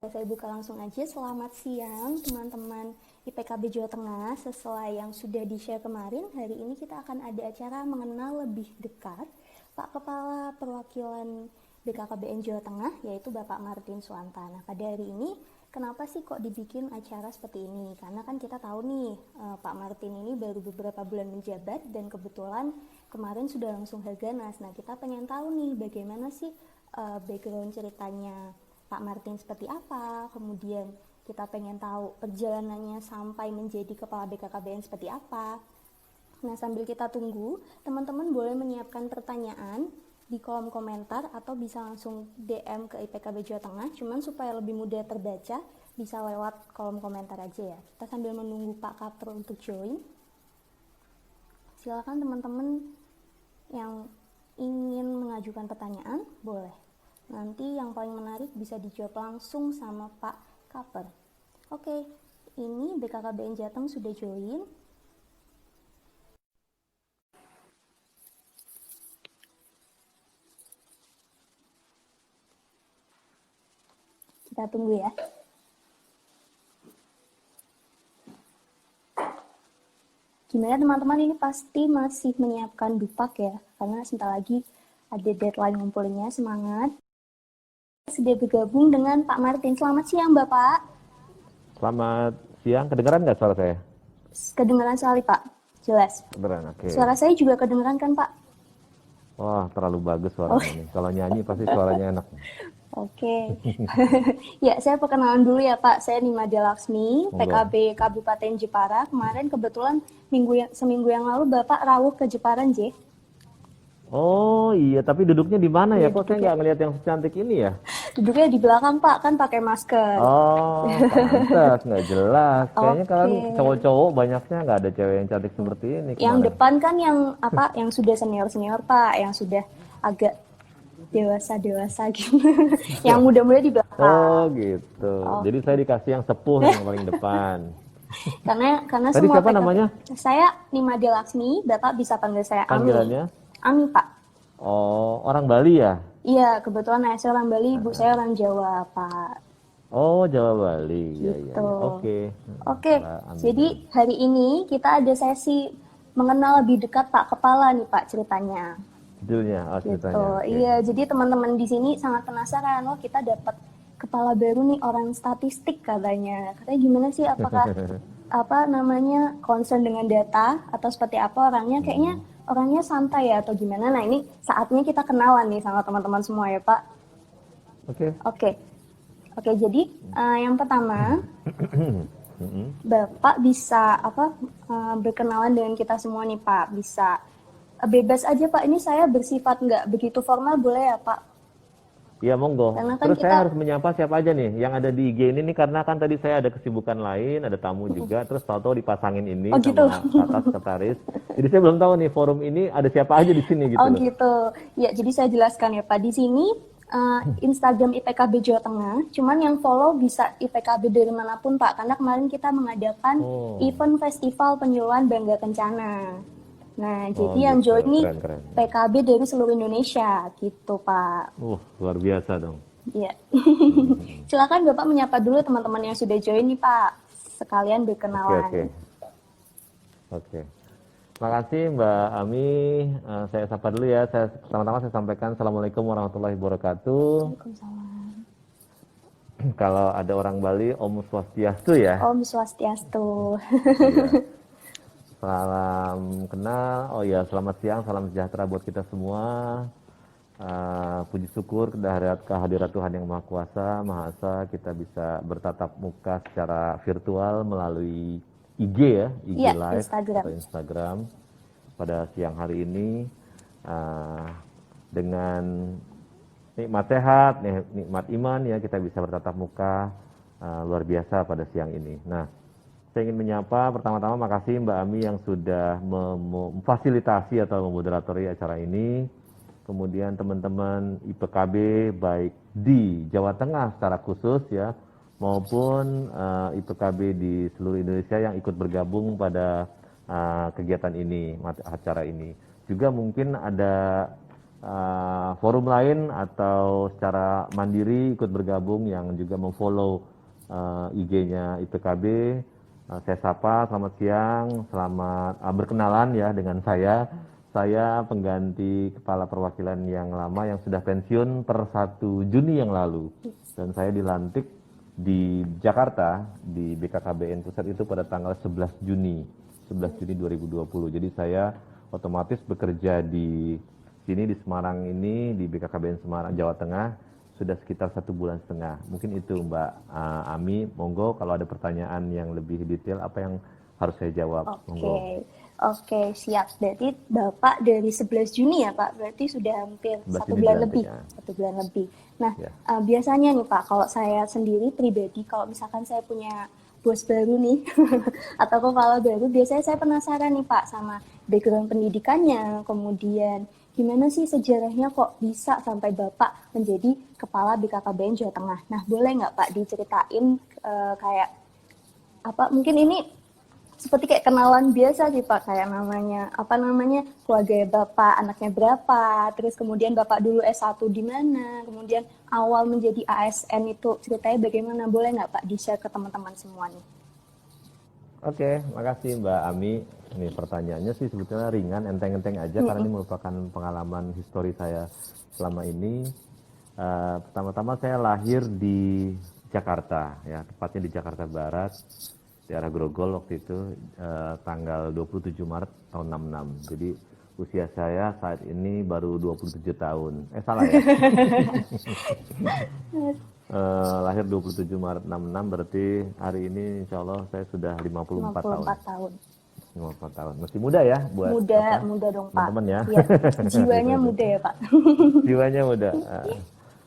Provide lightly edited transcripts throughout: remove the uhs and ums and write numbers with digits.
Saya buka langsung aja. Selamat siang teman-teman IPKB Jawa Tengah. Sesuai yang sudah di-share kemarin, hari ini kita akan ada acara mengenal lebih dekat Pak Kepala Perwakilan BKKBN Jawa Tengah, yaitu Bapak Martin Suanta. Nah, pada hari ini kenapa sih kok dibikin acara seperti ini? Karena kan kita tahu nih, Pak Martin ini baru beberapa bulan menjabat dan kebetulan kemarin sudah langsung Harganas. Nah, kita pengen tahu nih bagaimana sih background ceritanya Pak Martin seperti apa, kemudian kita pengen tahu perjalanannya sampai menjadi kepala BKKBN seperti apa. Nah, sambil kita tunggu, teman-teman boleh menyiapkan pertanyaan di kolom komentar atau bisa langsung DM ke IPKB Jawa Tengah. Cuman supaya lebih mudah terbaca, bisa lewat kolom komentar aja ya. Kita sambil menunggu Pak Kapro untuk join. Silakan teman-teman yang ingin mengajukan pertanyaan, boleh. Nanti yang paling menarik bisa dijawab langsung sama Pak Kaper. Oke, ini BKKBN Jateng sudah join. Kita tunggu ya. Gimana teman-teman, ini pasti masih menyiapkan dupak ya, karena sebentar lagi ada deadline ngumpulinnya. Semangat. Sudah bergabung dengan Pak Martin. Selamat siang Bapak. Selamat siang, kedengeran nggak suara saya? Kedengeran sekali Pak, jelas. Kedengeran, oke. Suara saya juga kedengeran kan Pak? Wah, terlalu bagus suaranya nih. Kalau nyanyi pasti suaranya enak. Oke. Ya, saya perkenalan dulu ya Pak. Saya Nimade Laksmi, Monggo. PKB Kabupaten Jepara. Kemarin kebetulan seminggu yang lalu Bapak rawuh ke Jepara, Nje. Oh iya, tapi duduknya di mana ya? Iya, Kok saya nggak ngelihat yang secantik ini ya? duduknya di belakang Pak, kan pakai masker. Oh, pantas, nggak jelas. Kayaknya kalian Oke. cowok-cowok banyaknya nggak ada cewek yang cantik seperti ini Yang kemarin. depan kan yang apa? Yang sudah senior-senior Pak, yang sudah agak dewasa-dewasa gitu. Yang muda-muda di Oh belakang. gitu. Jadi Oke. saya dikasih yang sepuh yang paling depan. Karena Tadi semua siapa PKB. namanya? Saya Nimade Laksmi, Bapak bisa panggil saya Ami. Panggilannya? Ami Pak. Oh, orang Bali ya? Iya, kebetulan ayah saya orang Bali, ibu saya orang Jawa, Pak. Oh, Jawa Bali. Ya, ya, Gitu. ya. Oke. Oke, Mbak Ami. jadi hari ini kita ada sesi mengenal lebih dekat Pak Kepala nih Pak ceritanya. Judulnya, oh Gitu. ceritanya, oke. Iya, jadi teman-teman di sini sangat penasaran, oh kita dapat kepala baru nih orang statistik katanya. Katanya gimana sih, apakah apa namanya concern dengan data atau seperti apa orangnya? Kayaknya orangnya santai ya atau gimana. Nah, ini saatnya kita kenalan nih sama teman-teman semua ya Pak. Oke. Oke. Oke, jadi yang pertama, Mm-mm. Bapak bisa berkenalan dengan kita semua nih Pak. Bisa bebas aja Pak. Ini saya bersifat nggak begitu formal, boleh ya Pak? Iya, monggo. Karena kan Terus saya kita, harus menyapa siapa aja nih yang ada di IG ini nih, karena kan tadi saya ada kesibukan lain, ada tamu juga, terus tahu-tahu dipasangin ini oh gitu. sama kakak sekretaris. Jadi saya belum tahu nih forum ini ada siapa aja di sini gitu Oh loh. gitu. Ya, jadi saya jelaskan ya Pak. Di sini Instagram IPKB Jawa Tengah, cuman yang follow bisa IPKB dari manapun Pak. Karena kemarin kita mengadakan Oh, event festival penyuluhan Bangga Kencana. Nah, oh jadi yang gitu, join nih keren-keren. PKB dari seluruh Indonesia gitu Pak. Luar biasa dong. Iya. Silakan Bapak menyapa dulu teman-teman yang sudah join nih Pak. Sekalian Oke, oke, berkenalan. oke. Terima kasih Mbak Ami. Saya sapa dulu ya. Pertama-tama saya sampaikan Assalamualaikum warahmatullahi wabarakatuh. Waalaikumsalam. Kalau ada orang Bali, Om Swastiastu ya. Om Swastiastu. Iya. Salam kenal. Oh ya, selamat siang, salam sejahtera buat kita semua. Puji syukur kehadirat Tuhan yang Maha Kuasa, Maha Esa, kita bisa bertatap muka secara virtual melalui IG ya, IG Iya, Live Instagram. atau Instagram pada siang hari ini dengan nikmat sehat, nikmat iman ya, kita bisa bertatap muka luar biasa pada siang ini. Nah, saya ingin menyapa pertama-tama makasih Mbak Ami yang sudah memfasilitasi atau memoderatori acara ini. Kemudian teman-teman IPKB baik di Jawa Tengah secara khusus ya, maupun IPKB di seluruh Indonesia yang ikut bergabung pada kegiatan ini, acara ini. Juga mungkin ada forum lain atau secara mandiri ikut bergabung yang juga memfollow IG-nya IPKB, saya sapa, selamat siang, selamat berkenalan ya dengan saya. Saya pengganti kepala perwakilan yang lama yang sudah pensiun per 1 Juni yang lalu. Dan saya dilantik di Jakarta, di BKKBN Pusat itu pada tanggal 11 Juni 2020. Jadi saya otomatis bekerja di sini di Semarang ini, di BKKBN Semarang, Jawa Tengah, sudah sekitar 1,5 bulan. Mungkin itu Mbak Ami, monggo kalau ada pertanyaan yang lebih detail, apa yang harus saya jawab, monggo. Oke, siap. Berarti Bapak dari 11 Juni ya Pak, berarti sudah hampir 11 1 Juni bulan dilantik, lebih. ya. 1 bulan lebih. Nah, Ya. biasanya nih Pak, kalau saya sendiri pribadi, kalau misalkan saya punya bos baru nih, atau kepala baru, biasanya saya penasaran nih Pak sama background pendidikannya, kemudian gimana sih sejarahnya kok bisa sampai Bapak menjadi kepala BKKBN Jawa Tengah. Nah, boleh nggak Pak diceritain kayak apa, mungkin ini seperti kayak kenalan biasa sih Pak, kayak namanya keluarga Bapak, anaknya berapa, terus kemudian Bapak dulu S1 di mana, kemudian awal menjadi ASN itu ceritanya bagaimana, boleh nggak Pak di-share ke teman-teman semua nih? Oke, makasih Mbak Ami. Ini pertanyaannya sih sebetulnya ringan, enteng-enteng aja karena ini merupakan pengalaman histori saya selama ini. Pertama-tama saya lahir di Jakarta, ya tepatnya di Jakarta Barat, daerah Grogol waktu itu, tanggal 27 Maret tahun 66. Jadi usia saya saat ini baru 27 tahun. Salah ya? Lahir 27 Maret 66, berarti hari ini insya Allah saya sudah 54 tahun. 54 tahun. 54 tahun. Masih muda ya buat Muda dong Pak. teman-teman ya. Iya, jiwanya muda ya Pak. Jiwanya muda.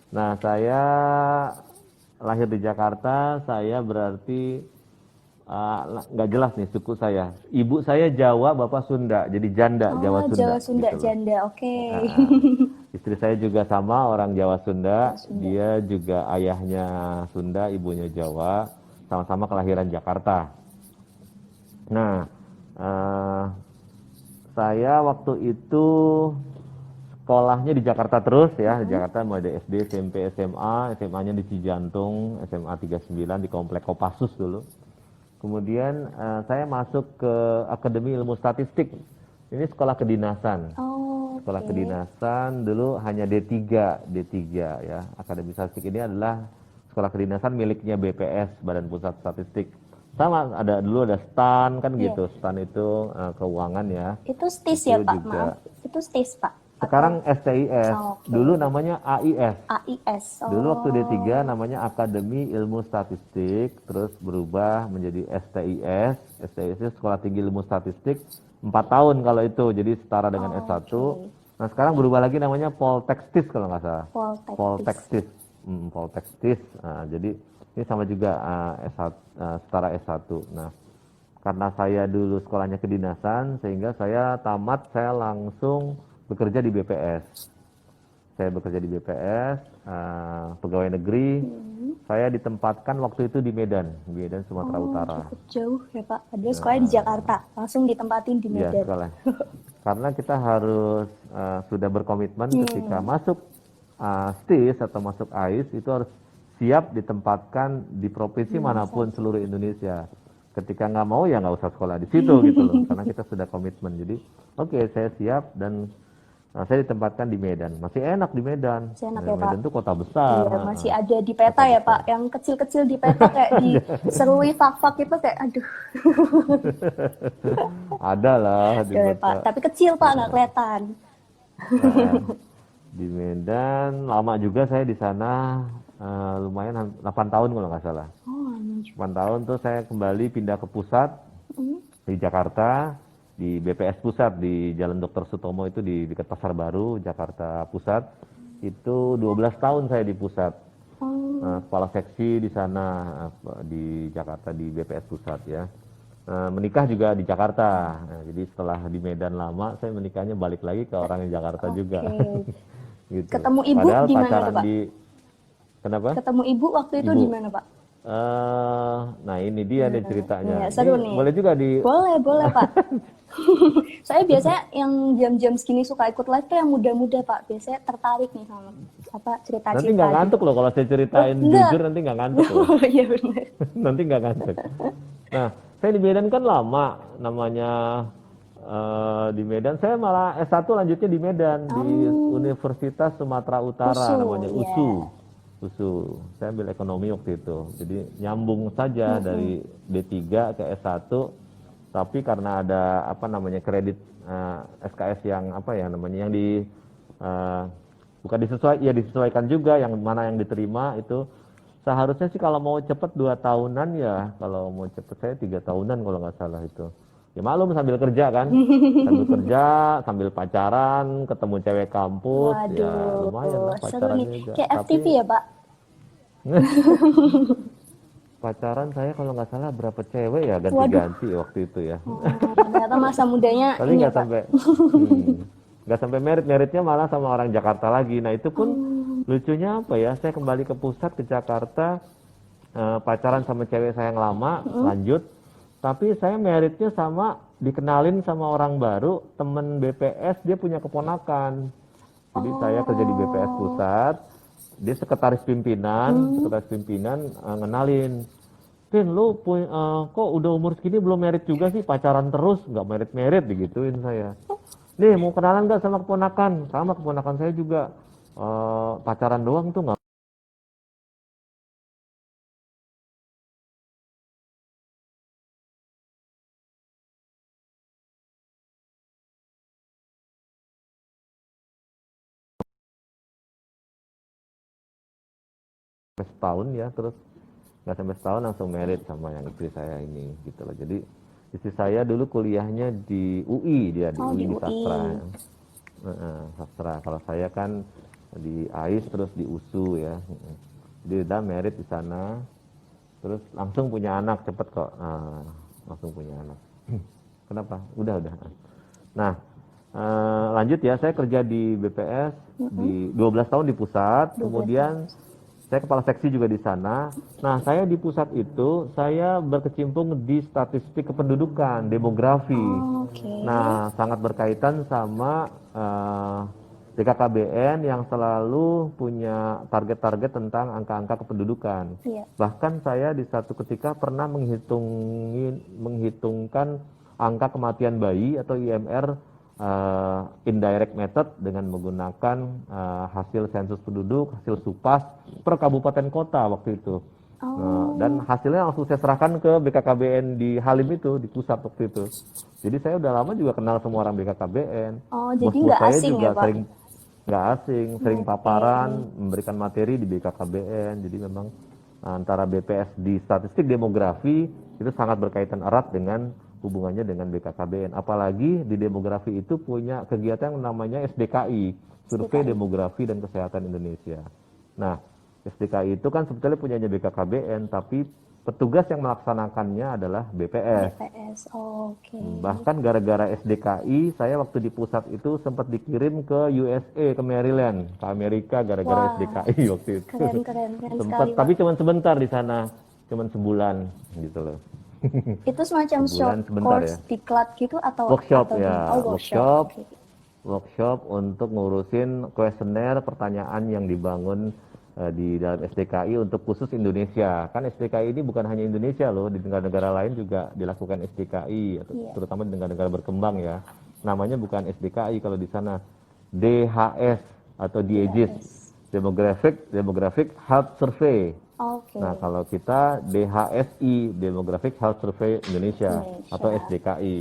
Nah, saya lahir di Jakarta, saya berarti nggak jelas nih suku saya. Ibu saya Jawa, bapak Sunda, jadi janda Jawa Sunda. Jawa Sunda, gitu loh. janda, oke. Istri saya juga sama orang Jawa Sunda, dia juga ayahnya Sunda, ibunya Jawa, sama-sama kelahiran Jakarta. Nah, saya waktu itu sekolahnya di Jakarta terus ya, di Jakarta mulai dari SD, SMP, SMA, SMA-nya di Cijantung, SMA 39 di Komplek Kopassus dulu. Kemudian saya masuk ke Akademi Ilmu Statistik. Ini sekolah kedinasan. Sekolah kedinasan dulu hanya D3 ya. Akademi Statistik ini adalah sekolah kedinasan miliknya BPS, Badan Pusat Statistik. Sama dulu ada STAN kan gitu. STAN itu keuangan ya. Itu STIS ya Pak, juga, maaf. Itu STIS Pak. Sekarang STIS, dulu namanya AIS. AIS. Dulu waktu D3 namanya Akademi Ilmu Statistik, terus berubah menjadi STIS. STIS itu Sekolah Tinggi Ilmu Statistik, 4 tahun kalau itu, jadi setara dengan S1. Nah sekarang berubah lagi namanya Poltekstis kalau nggak salah. Poltekstis. Poltekstis. Nah, jadi ini sama juga setara S1. Nah, karena saya dulu sekolahnya kedinasan, sehingga saya tamat, saya langsung bekerja di BPS. Saya bekerja di BPS, pegawai negeri. Saya ditempatkan waktu itu di Medan Sumatera Utara. Cukup jauh ya Pak. Padahal sekolah di Jakarta, langsung ditempatin di Medan. Iya, sekolah. Karena kita harus sudah berkomitmen ketika masuk STIS atau masuk AIS itu harus siap ditempatkan di provinsi manapun seluruh Indonesia. Ketika nggak mau ya nggak usah sekolah di situ gitu loh. Karena kita sudah komitmen. Jadi oke, saya siap dan saya ditempatkan di Medan. Masih enak di Medan. Masih enak ya, Medan Pak. itu kota besar. Iya, masih ada di peta ya Pak. Yang kecil-kecil di peta kayak diserui fak-fak itu kayak aduh. Ada lah di Ya, peta. Pak. Tapi kecil Pak, nggak kelihatan. Di Medan lama juga saya di sana, lumayan 8 tahun kalau nggak salah. 8 tahun tuh saya kembali pindah ke pusat di Jakarta. Di BPS Pusat di Jalan Dr. Sutomo itu di dekat Pasar Baru, Jakarta Pusat. Itu 12 tahun saya di pusat. Kepala seksi di sana di Jakarta di BPS Pusat ya. Menikah juga di Jakarta. Jadi setelah di Medan lama, saya menikahnya balik lagi ke orang yang Jakarta juga. Gitu. Ketemu ibu Padahal di mana pacaran tuh, Pak? Kenapa? Ketemu ibu waktu itu di mana Pak? Nah ini dia nih ceritanya. Ya, seru Ini nih. boleh juga Boleh Pak. Saya biasanya yang jam-jam segini suka ikut live tuh yang muda-muda Pak. Biasanya tertarik nih sama apa Nanti cerita-cerita nggak gitu. ngantuk loh kalau saya Oh, ceritain enggak. jujur, nanti nggak ngantuk loh. Oh iya benar. Nanti nggak ngantuk. Nah, saya di Medan kan lama, namanya di Medan. Saya malah S1 lanjutnya di Medan, di Universitas Sumatera Utara, Usu, namanya ya. USU. USU. Saya ambil ekonomi waktu itu. Jadi nyambung saja dari D3 ke S1, tapi karena ada apa namanya kredit SKS yang apa ya namanya yang di eh, bukan ya disesuaikan juga yang mana yang diterima itu. Seharusnya sih kalau mau cepet 2 tahunan ya, kalau mau cepet saya 3 tahunan kalau nggak salah itu. Ya maklum sambil kerja kan, sambil kerja, sambil pacaran, ketemu cewek kampus, ya lumayan Waduh, lah seru nih. pacarannya juga. Kayak FTV Tapi ya Pak? pacaran saya kalau nggak salah berapa cewek ya Waduh, ganti-ganti waktu itu ya. ternyata masa mudanya Tapi ini ya nggak Pak. sampai, nggak sampai meritnya malah sama orang Jakarta lagi. Nah itu pun lucunya apa ya? Saya kembali ke pusat ke Jakarta, pacaran sama cewek saya yang lama, lanjut. Tapi saya meritnya sama dikenalin sama orang baru, temen BPS dia punya keponakan. Jadi saya kerja di BPS Oh, pusat, dia sekretaris pimpinan ngenalin. Pin, kok udah umur segini belum merit juga sih, pacaran terus, nggak merit-merit, digituin saya. Nih, mau kenalan nggak sama keponakan? Sama keponakan saya juga. Pacaran doang tuh nggak sampai setahun ya, terus nggak sampai setahun langsung merit sama yang istri saya ini, gitu loh. Jadi istri saya dulu kuliahnya di UI, dia di oh UI di di UI. sastra. Sastra. Kalau saya kan di AIS terus di USU ya. Jadi udah merit di sana, terus langsung punya anak cepet kok. Langsung punya anak. Kenapa? Udah. Nah, lanjut ya, saya kerja di BPS di 12 tahun di pusat, 12 tahun. kemudian saya kepala seksi juga di sana. Nah, saya di pusat itu, saya berkecimpung di statistik kependudukan, demografi. Oke. Nah, sangat berkaitan sama BKKBN yang selalu punya target-target tentang angka-angka kependudukan. Iya. Bahkan saya di satu ketika pernah menghitungkan angka kematian bayi atau IMR indirect method dengan menggunakan hasil sensus penduduk, hasil SUPAS per kabupaten kota waktu itu. Dan hasilnya langsung saya serahkan ke BKKBN di Halim itu, di pusat waktu itu. Jadi saya udah lama juga kenal semua orang BKKBN. Oh, jadi Bos-bos nggak saya asing ya juga Pak? nggak asing, sering paparan, memberikan materi di BKKBN. Jadi memang antara BPS di statistik demografi itu sangat berkaitan erat dengan hubungannya dengan BKKBN. Apalagi di demografi itu punya kegiatan yang namanya SDKI, Survei SDKI. Demografi dan Kesehatan Indonesia. Nah, SDKI itu kan sebetulnya punyanya BKKBN, tapi petugas yang melaksanakannya adalah BPS. BPS. Oke. Bahkan gara-gara SDKI, saya waktu di pusat itu sempat dikirim ke USA, ke Maryland, ke Amerika gara-gara Wah, SDKI waktu itu. keren sekali Sempat, Pak. tapi cuma sebentar di sana, cuma sebulan gitu loh. Itu semacam short Sebulan sebentar course ya. diklat gitu atau Workshop gimana? ya, Oh, workshop. Oke. workshop untuk ngurusin kuesioner pertanyaan yang dibangun di dalam SDKI untuk khusus Indonesia. Kan SDKI ini bukan hanya Indonesia loh, di negara-negara lain juga dilakukan SDKI, Iya. terutama di negara-negara berkembang ya. Namanya bukan SDKI kalau di sana, DHS atau DHS, DHS. Demographic Health Survey. Oke. Nah, kalau kita DHSI, Demographic Health Survey Indonesia, atau Indonesia. SDKI.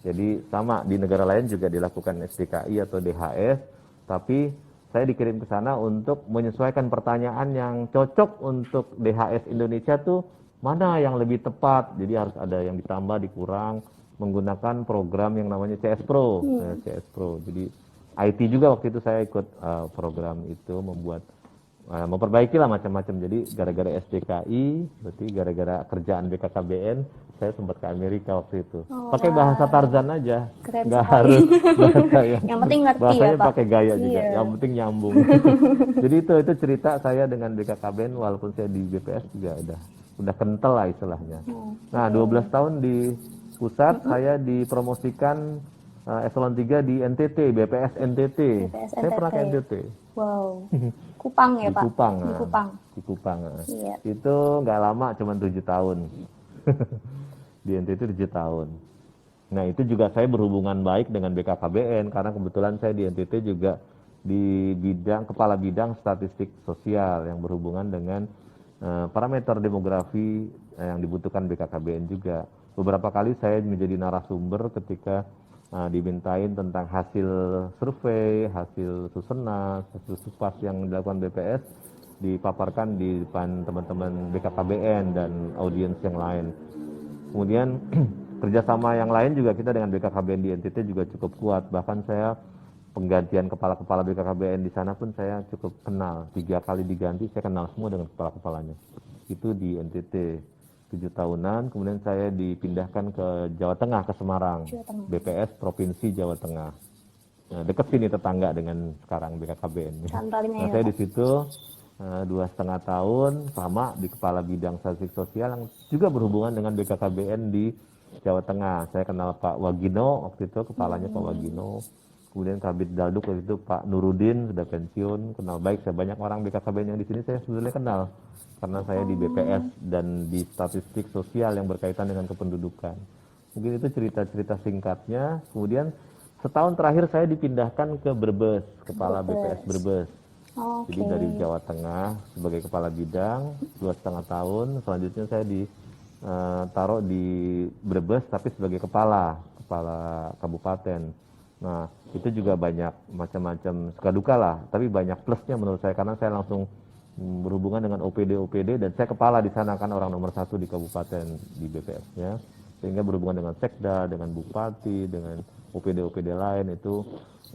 Jadi sama di negara lain juga dilakukan SDKI atau DHS, tapi saya dikirim ke sana untuk menyesuaikan pertanyaan yang cocok untuk DHS Indonesia tuh mana yang lebih tepat. Jadi harus ada yang ditambah, dikurang, menggunakan program yang namanya CS Pro. CS Pro. Jadi IT juga waktu itu saya ikut program itu memperbaiki lah macam-macam. Jadi gara-gara SDKI, berarti gara-gara kerjaan BKKBN, saya sempat ke Amerika waktu itu. Pakai bahasa Tarzan aja, Keren nggak sekali. harus bahasa Yang penting ngerti ya bahasanya Pak. pakai gaya juga. Iya. Yang penting nyambung. Jadi itu cerita saya dengan BKKBN, walaupun saya di BPS juga udah kental lah istilahnya. Nah, 12 tahun di pusat saya dipromosikan eselon 3 di NTT, BPS NTT. BPS Saya pernah ke NTT. NTT. Wow. Kupang ya Di Pak? Kupang. Di Kupang. Di Kupang. Iya. Itu nggak lama, cuma 7 tahun. Di NTT 7 tahun. Nah, itu juga saya berhubungan baik dengan BKKBN karena kebetulan saya di NTT juga di bidang kepala bidang statistik sosial yang berhubungan dengan parameter demografi yang dibutuhkan BKKBN juga. Beberapa kali saya menjadi narasumber ketika dimintain tentang hasil survei, hasil susenas, hasil supas yang dilakukan BPS dipaparkan di depan teman-teman BKKBN dan audiens yang lain. Kemudian kerjasama yang lain juga kita dengan BKKBN di NTT juga cukup kuat. Bahkan saya penggantian kepala-kepala BKKBN di sana pun saya cukup kenal. 3 kali diganti, saya kenal semua dengan kepala-kepalanya. Itu di NTT 7 tahunan. Kemudian saya dipindahkan ke Jawa Tengah, ke Semarang. Jawa Tengah. BPS Provinsi Jawa Tengah. Nah, dekat sini tetangga dengan sekarang BKKBN. Kantornya Nah, ya, saya Pak? di situ 2,5 tahun sama di kepala bidang statistik sosial yang juga berhubungan dengan BKKBN di Jawa Tengah. Saya kenal Pak Wagino waktu itu, kepalanya Pak Wagino. Kemudian Kabid Dalduk waktu itu Pak Nurudin, sudah pensiun, kenal baik. Saya banyak orang BKKBN yang di sini saya sebetulnya kenal karena saya di BPS dan di statistik sosial yang berkaitan dengan kependudukan. Mungkin itu cerita-cerita singkatnya. Kemudian setahun terakhir saya dipindahkan ke Brebes, kepala BPS Brebes. Oke. Jadi dari Jawa Tengah sebagai kepala bidang 2,5 tahun, selanjutnya saya ditaruh di Brebes tapi sebagai kepala kabupaten. Nah, itu juga banyak macam-macam suka duka lah, tapi banyak plusnya menurut saya karena saya langsung berhubungan dengan OPD dan saya kepala di sana kan orang nomor 1 di kabupaten di BPS-nya, sehingga berhubungan dengan Sekda, dengan Bupati, dengan OPD lain itu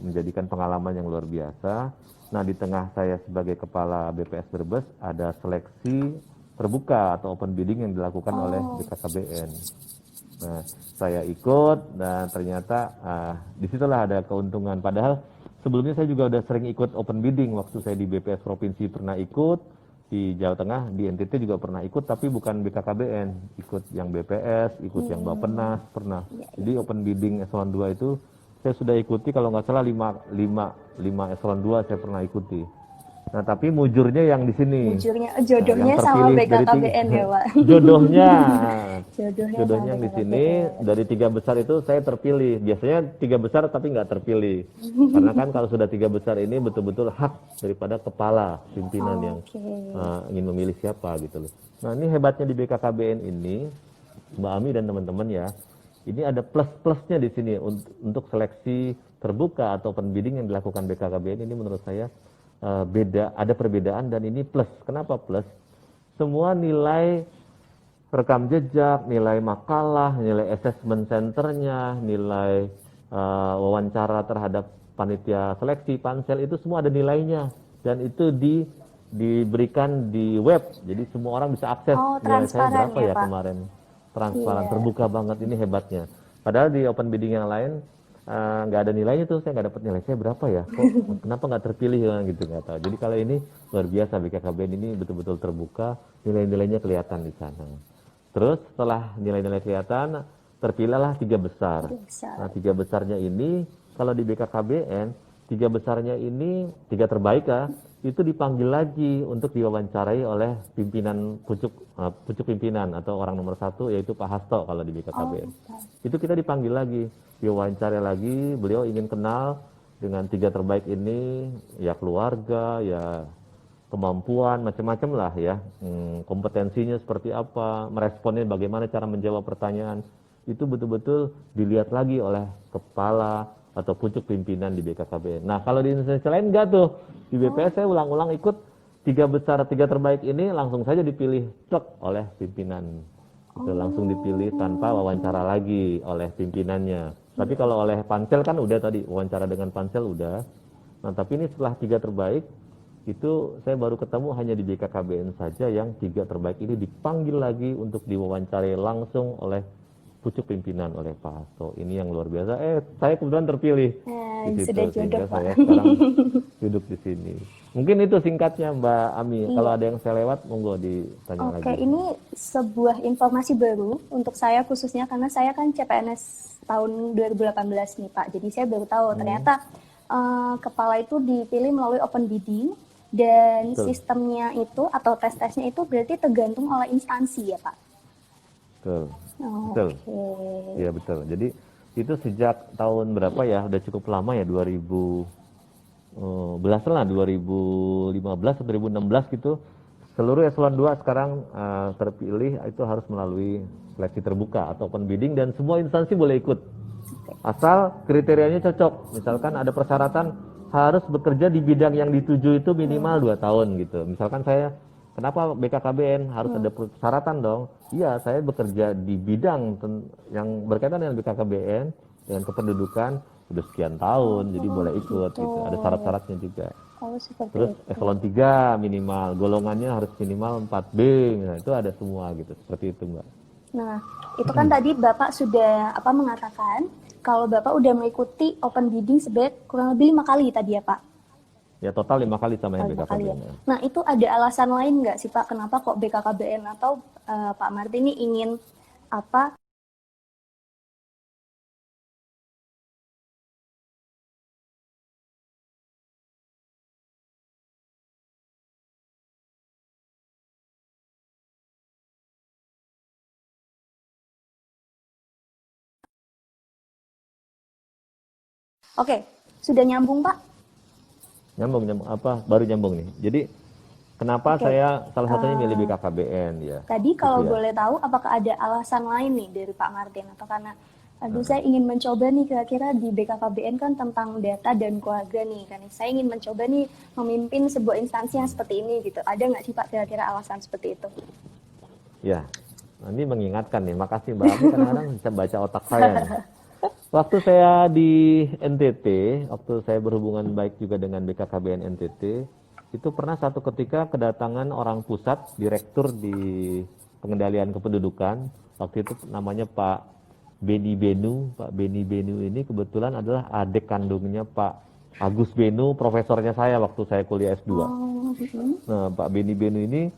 menjadikan pengalaman yang luar biasa. Nah, di tengah saya sebagai kepala BPS Brebes ada seleksi terbuka atau open bidding yang dilakukan oleh BKKBN. Nah, saya ikut dan ternyata disitulah ada keuntungan. Padahal sebelumnya saya juga udah sering ikut open bidding waktu saya di BPS Provinsi pernah ikut, di Jawa Tengah, di NTT juga pernah ikut, tapi bukan BKKBN, ikut yang BPS, ikut yang Bappenas pernah. Jadi open bidding eselon 2 itu saya sudah ikuti kalau nggak salah 5 eselon 2 saya pernah ikuti. Nah, tapi mujurnya yang di sini. Mujurnya, jodohnya yang sama terpilih dari BKKBN ya Pak? Jodohnya Jodohnya yang sama di sini dari 3 besar itu saya terpilih. Biasanya 3 besar tapi nggak terpilih. Karena kan kalau sudah 3 besar ini betul-betul hak daripada kepala pimpinan yang ingin memilih siapa gitu loh. Nah, ini hebatnya di BKKBN ini, Mbak Ami dan teman-teman ya. Ini ada plus-plusnya di sini untuk seleksi terbuka atau open bidding yang dilakukan BKKBN ini menurut saya ada perbedaan dan ini plus. Kenapa plus? Semua nilai rekam jejak, nilai makalah, nilai assessment centernya, nilai wawancara terhadap panitia seleksi, pansel itu semua ada nilainya dan itu diberikan di web. Jadi semua orang bisa akses nilai saya berapa ya Pak? kemarin. Transparan, terbuka banget, ini hebatnya. Padahal di open bidding yang lain nggak ada nilainya tuh, saya nggak dapat nilai saya berapa ya, kok kenapa nggak terpilih gitu, nggak tahu. Jadi kalau ini luar biasa, BKKBN ini betul-betul terbuka, nilai-nilainya kelihatan di sana. Terus setelah nilai-nilai kelihatan, terpilihlah 3 besar. Nah, 3 besarnya ini kalau di BKKBN 3 besarnya ini 3 terbaik itu dipanggil lagi untuk diwawancarai oleh pimpinan pucuk pimpinan atau orang nomor 1 yaitu Pak Hasto kalau di BKKBN. Itu kita dipanggil lagi, diwawancarai lagi, beliau ingin kenal dengan 3 terbaik ini, ya keluarga, ya kemampuan, macam-macam lah ya, kompetensinya seperti apa, meresponnya bagaimana, cara menjawab pertanyaan, itu betul-betul dilihat lagi oleh kepala atau pucuk pimpinan di BKKBN. Nah, kalau di Indonesia lain enggak tuh. Di BPS saya ulang-ulang ikut 3 besar, 3 terbaik ini langsung saja dipilih oleh pimpinan. Itu langsung dipilih tanpa wawancara lagi oleh pimpinannya. Tapi kalau oleh pansel kan udah tadi, wawancara dengan pansel udah. Nah, tapi ini setelah 3 terbaik, itu saya baru ketemu hanya di BKKBN saja yang 3 terbaik ini dipanggil lagi untuk diwawancarai langsung oleh pucuk pimpinan oleh Pak Hasto. Ini yang luar biasa. Saya kebetulan terpilih. di situ, sudah jodoh sehingga Pak. saya sekarang duduk di sini. Mungkin itu singkatnya Mbak Ami. Kalau ada yang saya lewat, monggo ditanya Oke, lagi. ini sebuah informasi baru untuk saya khususnya karena saya kan CPNS tahun 2018 nih Pak. Jadi saya baru tahu ternyata kepala itu dipilih melalui open bidding dan Betul. sistemnya itu atau tes-tesnya itu berarti tergantung oleh instansi ya Pak. Betul. Betul. Oke. Iya betul. Jadi itu sejak tahun berapa ya? Udah cukup lama ya, 2000 lah, 2015 atau 2016 gitu. Seluruh eselon 2 sekarang terpilih itu harus melalui seleksi terbuka atau open bidding dan semua instansi boleh ikut. Asal kriterianya cocok. Misalkan ada persyaratan harus bekerja di bidang yang dituju itu minimal 2 tahun gitu. Misalkan saya, kenapa BKKBN harus ada persyaratan dong? Iya, saya bekerja di bidang yang berkaitan dengan BKKBN, dengan kependudukan, udah sekian tahun, jadi boleh ikut gitu. Ada syarat-syaratnya juga. Oh, seperti Terus itu. eselon 3 minimal, golongannya harus minimal 4B, nah itu ada semua gitu. Seperti itu, Mbak. Nah, itu kan tadi Bapak sudah mengatakan kalau Bapak udah mengikuti open bidding sebanyak kurang lebih 5 kali tadi ya Pak? Ya total 5 kali sama yang 5 kali ya. BKKBN. Ya. Nah, itu ada alasan lain nggak sih Pak kenapa kok BKKBN atau Pak Martin ini ingin apa? Oke, sudah nyambung Pak? Nyambung apa? Baru nyambung nih. Jadi kenapa Oke. saya salah satunya milih BKKBN ya. Tadi kalau Gitu ya. boleh tahu apakah ada alasan lain nih dari Pak Martin atau karena aduh saya ingin mencoba nih kira-kira di BKKBN kan tentang data dan keluarga nih kan. Saya ingin mencoba nih memimpin sebuah instansi yang seperti ini gitu. Ada nggak sih Pak kira-kira alasan seperti itu? Ya, ini mengingatkan nih. Makasih Mbak Ami kadang-kadang bisa baca otak saya nih. Waktu saya di NTT, waktu saya berhubungan baik juga dengan BKKBN NTT, itu pernah satu ketika kedatangan orang pusat, direktur di pengendalian kependudukan. Waktu itu namanya Pak Beni Benu. Pak Beni Benu ini kebetulan adalah adik kandungnya Pak Agus Benu, profesornya saya waktu saya kuliah S2. Nah, Pak Beni Benu ini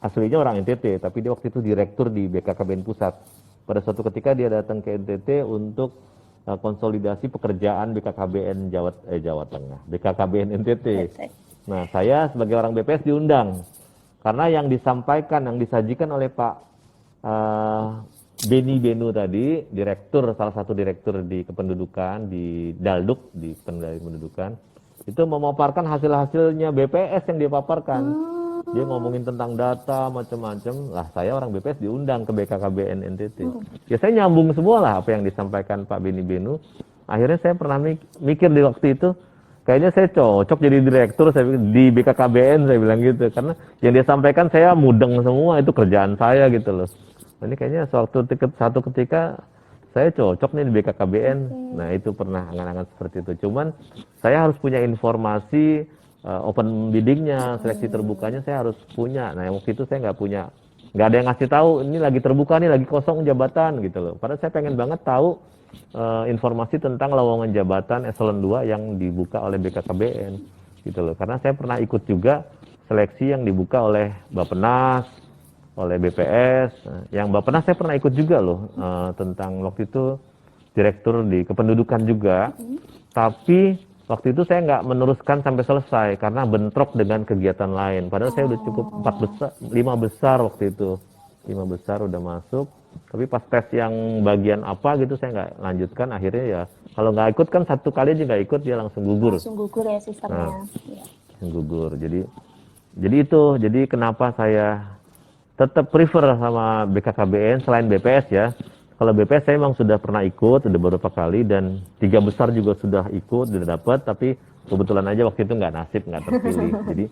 aslinya orang NTT, tapi dia waktu itu direktur di BKKBN Pusat. Pada suatu ketika dia datang ke NTT untuk konsolidasi pekerjaan BKKBN Jawa Tengah, BKKBN NTT. Nah, saya sebagai orang BPS diundang karena yang disampaikan, yang disajikan oleh Pak Beni Benu tadi, salah satu direktur di kependudukan di Dalduk di pengendalian kependudukan, itu memaparkan hasil-hasilnya BPS yang dia paparkan. Dia ngomongin tentang data macam-macam. Lah saya orang BPS diundang ke BKKBN NTT. Ya saya nyambung semua lah apa yang disampaikan Pak Beni Benu. Akhirnya saya pernah mikir di waktu itu, kayaknya saya cocok jadi direktur saya di BKKBN, saya bilang gitu. Karena yang dia sampaikan saya mudeng semua, itu kerjaan saya gitu loh. Ini kayaknya satu ketika saya cocok nih di BKKBN. Nah itu pernah angan-angan seperti itu. Cuman saya harus punya informasi open biddingnya, seleksi terbukanya saya harus punya. Nah waktu itu saya nggak ada yang ngasih tahu ini lagi terbuka nih, lagi kosong jabatan gitu loh. Padahal saya pengen banget tahu informasi tentang lowongan jabatan eselon 2 yang dibuka oleh BKKBN gitu loh. Karena saya pernah ikut juga seleksi yang dibuka oleh Bappenas, oleh BPS. Yang Bappenas saya pernah ikut juga loh, tentang waktu itu direktur di kependudukan juga. Tapi waktu itu saya nggak meneruskan sampai selesai karena bentrok dengan kegiatan lain. Padahal saya udah cukup 5 besar waktu itu. 5 besar udah masuk. Tapi pas tes yang bagian apa gitu saya nggak lanjutkan. Akhirnya ya kalau nggak ikut kan satu kali aja nggak ikut dia langsung gugur. Langsung gugur ya sistemnya. Langsung gugur. Jadi itu. Jadi kenapa saya tetap prefer sama BKKBN selain BPS ya. Kalau BPS saya memang sudah pernah ikut, udah beberapa kali, dan 3 besar juga sudah ikut, sudah dapat, tapi kebetulan aja waktu itu nggak nasib, nggak terpilih. Jadi,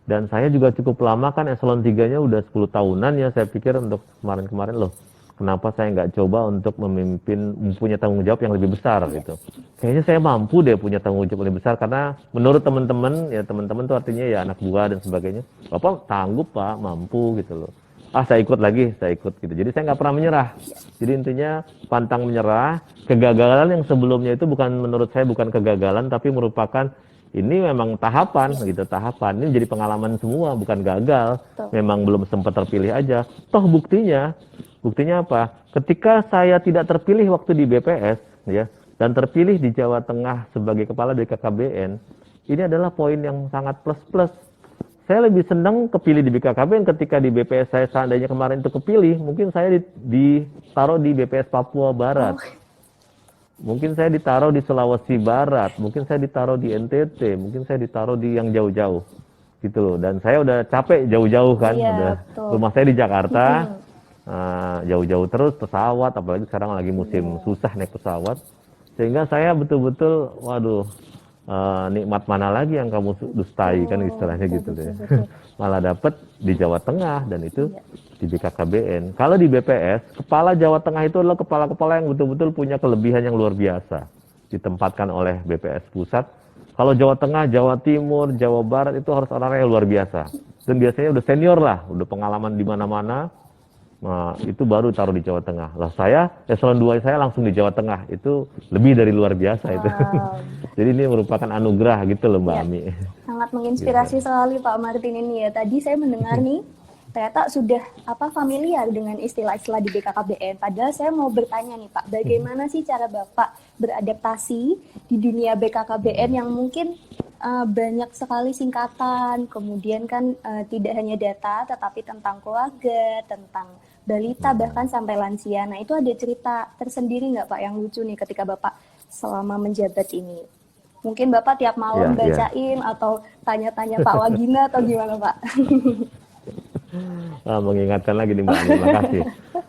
dan saya juga cukup lama kan eselon 3-nya udah 10 tahunan ya, saya pikir untuk kemarin-kemarin loh, kenapa saya nggak coba untuk mempunyai tanggung jawab yang lebih besar gitu. Kayaknya saya mampu deh punya tanggung jawab lebih besar, karena menurut teman-teman tuh artinya ya anak buah dan sebagainya, Bapak tangguh Pak, mampu gitu loh. saya ikut lagi, saya ikut gitu. Jadi saya nggak pernah menyerah. Jadi intinya pantang menyerah. Kegagalan yang sebelumnya itu menurut saya bukan kegagalan, tapi merupakan ini memang tahapan gitu, tahapan. Ini jadi pengalaman semua, bukan gagal. Memang belum sempat terpilih aja. Toh buktinya apa? Ketika saya tidak terpilih waktu di BPS, ya, dan terpilih di Jawa Tengah sebagai kepala BKKBN, ini adalah poin yang sangat plus-plus. Saya lebih senang kepilih di BKKBN ketika di BPS saya seandainya kemarin itu kepilih, mungkin saya ditaruh di BPS Papua Barat. Mungkin saya ditaruh di Sulawesi Barat, mungkin saya ditaruh di NTT, mungkin saya ditaruh di yang jauh-jauh. Gitu loh. Dan saya udah capek jauh-jauh kan, udah rumah saya di Jakarta. Jauh-jauh terus pesawat, apalagi sekarang lagi musim susah naik pesawat. Sehingga saya betul-betul, waduh, nikmat mana lagi yang kamu dustai kan istilahnya gitu deh. Malah dapat di Jawa Tengah dan itu di BKKBN. Kalau di BPS, kepala Jawa Tengah itu adalah kepala-kepala yang betul-betul punya kelebihan yang luar biasa. Ditempatkan oleh BPS Pusat. Kalau Jawa Tengah, Jawa Timur, Jawa Barat itu harus orang-orang yang luar biasa. Dan biasanya udah senior lah, udah pengalaman di mana-mana. Nah, itu baru taruh di Jawa Tengah. Lah saya, eselon 2 saya langsung di Jawa Tengah. Itu lebih dari luar biasa itu. Jadi ini merupakan anugerah gitu loh Mbak Ami. Sangat menginspirasi sekali Pak Martin ini ya. Tadi saya mendengar nih, ternyata sudah familiar dengan istilah-istilah di BKKBN. Padahal saya mau bertanya nih Pak, bagaimana sih cara Bapak beradaptasi di dunia BKKBN yang mungkin banyak sekali singkatan, kemudian kan tidak hanya data, tetapi tentang keluarga, tentang balita, bahkan sampai lansia. Nah itu ada cerita tersendiri nggak Pak yang lucu nih ketika Bapak selama menjabat ini? Mungkin Bapak tiap malam bacain atau tanya-tanya Pak Wagina atau gimana Pak? Mengingatkan lagi nih Mbak Ani, makasih.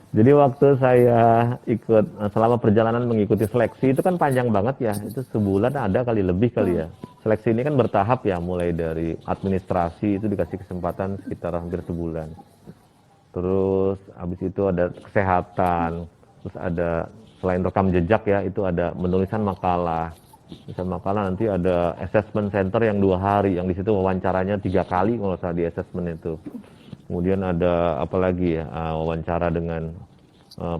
Jadi waktu saya ikut selama perjalanan mengikuti seleksi itu kan panjang banget ya, itu sebulan ada kali lebih kali ya. Seleksi ini kan bertahap ya, mulai dari administrasi itu dikasih kesempatan sekitar hampir sebulan. Terus habis itu ada kesehatan, terus ada selain rekam jejak ya, itu ada menulisan makalah. Menulisan makalah nanti ada assessment center yang 2 hari, yang di situ wawancaranya 3 kali kalau salah di assessment itu. Kemudian ada apa lagi ya, wawancara dengan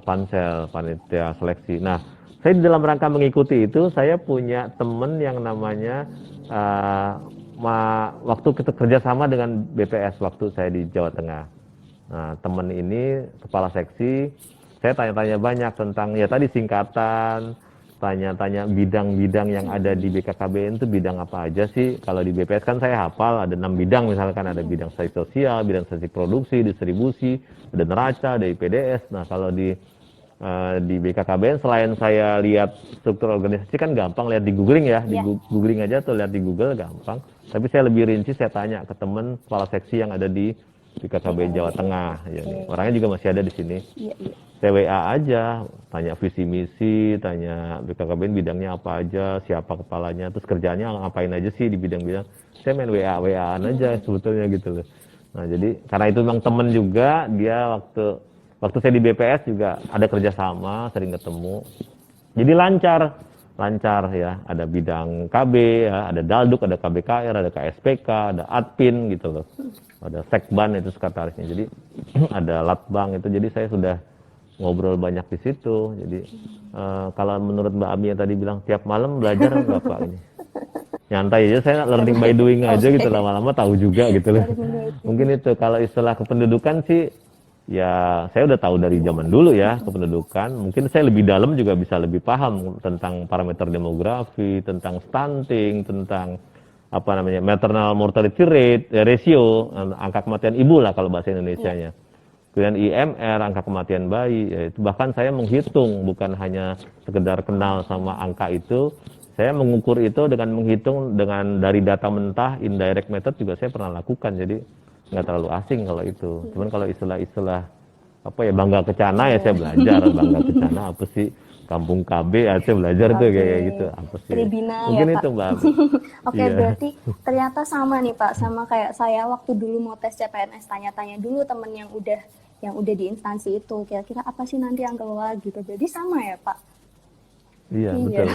pansel, panitia seleksi. Nah, saya di dalam rangka mengikuti itu, saya punya teman yang namanya, waktu kita kerjasama dengan BPS, waktu saya di Jawa Tengah. Nah, teman ini, kepala seksi, saya tanya-tanya banyak tentang, ya tadi singkatan, tanya-tanya bidang-bidang yang ada di BKKBN itu bidang apa aja sih. Kalau di BPS kan saya hafal ada 6 bidang, misalkan ada bidang statistik sosial, bidang statistik produksi, distribusi, ada neraca, ada IPDS. Nah kalau di BKKBN selain saya lihat struktur organisasi kan gampang lihat di googling ya, di googling aja tuh lihat di Google gampang. Tapi saya lebih rinci, saya tanya ke teman kepala seksi yang ada di BKKBN Jawa Tengah. Ya, orangnya juga masih ada di sini. Saya WA aja, tanya visi misi, tanya BKKBN bidangnya apa aja, siapa kepalanya, terus kerjanya ngapain aja sih di bidang-bidang. Saya main WA-WAan aja sebetulnya gitu loh. Nah jadi karena itu memang temen juga, dia waktu saya di BPS juga ada kerjasama, sering ketemu. Jadi lancar ya, ada bidang KB, ya, ada Dalduk, ada KBKR, ada KSPK, ada Adpin gitu loh. Ada Sekban itu sekretarisnya. Jadi ada Latbang itu, jadi saya sudah ngobrol banyak di situ. Jadi kalau menurut Mbak Ami yang tadi bilang tiap malam belajar nggak Pak ini? Nyantai aja, saya learning by doing aja gitu, lama-lama tahu juga gitu loh. Mungkin itu kalau istilah kependudukan sih ya saya udah tahu dari zaman dulu ya kependudukan. Mungkin saya lebih dalam juga bisa lebih paham tentang parameter demografi, tentang stunting, tentang apa namanya maternal mortality rate, ratio, angka kematian ibu lah kalau bahasa Indonesianya. Kemudian IMR, angka kematian bayi, itu bahkan saya menghitung, bukan hanya sekedar kenal sama angka itu, saya mengukur itu dengan menghitung dengan dari data mentah, indirect method juga saya pernah lakukan, jadi nggak terlalu asing kalau itu. Cuman kalau istilah-istilah apa ya bangga kecana ya saya belajar, bangga kecana apa sih, kampung KB ya saya belajar tuh kayak gitu, apa sih. Tribina mungkin ya, itu Pak. Mbak. Oke, berarti ternyata sama nih Pak, sama kayak saya waktu dulu mau tes CPNS, tanya-tanya dulu temen yang udah di instansi itu, kira-kira apa sih nanti yang keluar gitu. Jadi sama ya Pak? Iya. Betul.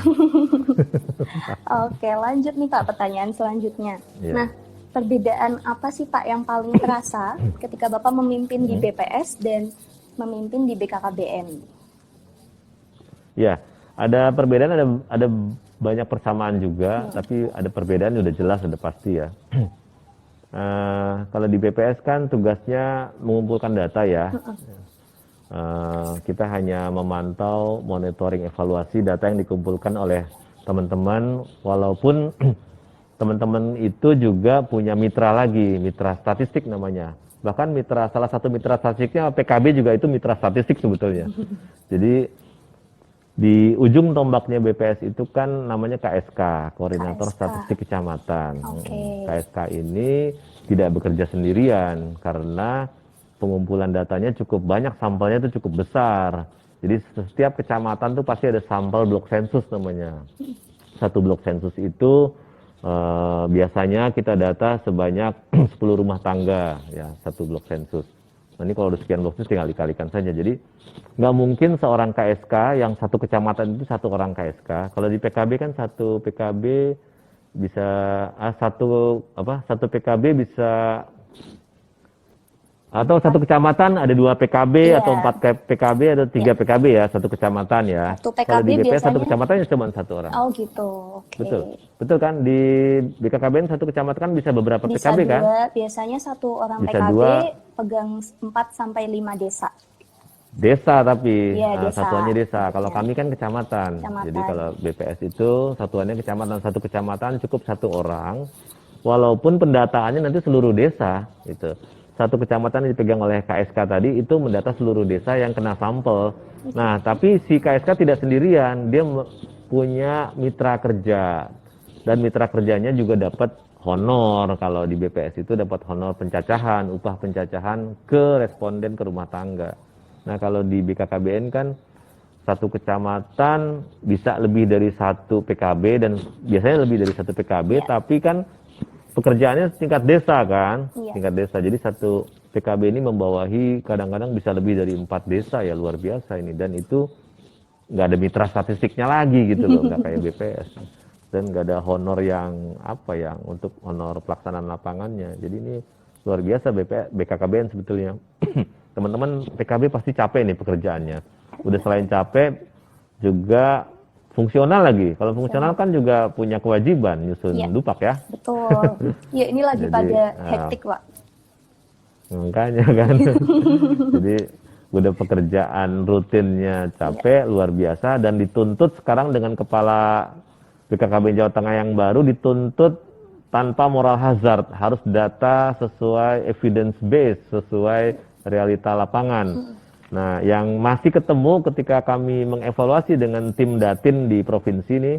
Oke, lanjut nih Pak, pertanyaan selanjutnya. Nah, perbedaan apa sih Pak yang paling terasa ketika Bapak memimpin di BPS dan memimpin di BKKBN? Ya, ada perbedaan, ada banyak persamaan juga, tapi ada perbedaan udah jelas, udah pasti ya. Kalau di BPS kan tugasnya mengumpulkan data ya. Kita hanya memantau, monitoring, evaluasi data yang dikumpulkan oleh teman-teman, walaupun teman-teman itu juga punya mitra lagi, mitra statistik namanya. Bahkan salah satu mitra statistiknya PKB juga itu mitra statistik sebetulnya. Jadi di ujung tombaknya BPS itu kan namanya KSK, Koordinator KSK. Statistik Kecamatan. Oke. KSK ini tidak bekerja sendirian karena pengumpulan datanya cukup banyak, sampelnya itu cukup besar. Jadi setiap kecamatan tuh pasti ada sampel blok sensus namanya. Satu blok sensus itu biasanya kita data sebanyak 10 rumah tangga, ya, satu blok sensus. Nah, ini kalau udah sekian blok sensus tinggal dikalikan saja. Jadi nggak mungkin seorang KSK yang satu kecamatan itu satu orang KSK. Kalau di PKB kan satu PKB bisa satu PKB bisa, atau satu kecamatan ada 2 PKB, Iya. atau 4 PKB, atau 3 PKB ya, satu kecamatan ya. Satu Kalau PKB di BPS satu biasanya- kecamatan ya cuma satu orang. Oh gitu, oke. Betul kan, di BKKBN satu kecamatan kan bisa beberapa Bisa PKB kan? dua, biasanya satu orang Bisa PKB dua. pegang 4-5 desa. Desa tapi Iya, desa. satuannya desa. Kalau Iya. kami kan kecamatan. Kecamatan. Jadi kalau BPS itu satuannya kecamatan, satu kecamatan cukup satu orang. Walaupun pendataannya nanti seluruh desa gitu. Satu kecamatan yang dipegang oleh KSK tadi itu mendata seluruh desa yang kena sampel. Nah, tapi si KSK tidak sendirian, dia punya mitra kerja. Dan mitra kerjanya juga dapat honor. Kalau di BPS itu dapat honor pencacahan, upah pencacahan ke responden ke rumah tangga. Nah, kalau di BKKBN kan satu kecamatan bisa lebih dari satu PKB, dan biasanya lebih dari satu PKB, tapi kan pekerjaannya tingkat desa kan, tingkat desa. Jadi satu PKB ini membawahi kadang-kadang bisa lebih dari 4 desa ya, luar biasa ini. Dan itu nggak ada mitra statistiknya lagi gitu loh, nggak kayak BPS. Dan nggak ada honor yang untuk honor pelaksanaan lapangannya. Jadi ini luar biasa BKKBN sebetulnya. Teman-teman PKB pasti capek nih pekerjaannya. Udah selain capek juga fungsional lagi. Kalau fungsional kan juga punya kewajiban nyusun dupak ya. Betul. Ya ini lagi Jadi, pada hektik Pak. Makanya kan. Jadi udah pekerjaan rutinnya capek luar biasa, dan dituntut sekarang dengan kepala BKKBN Jawa Tengah yang baru dituntut tanpa moral hazard, harus data sesuai evidence base, sesuai realita lapangan. Nah, yang masih ketemu ketika kami mengevaluasi dengan tim Datin di provinsi ini,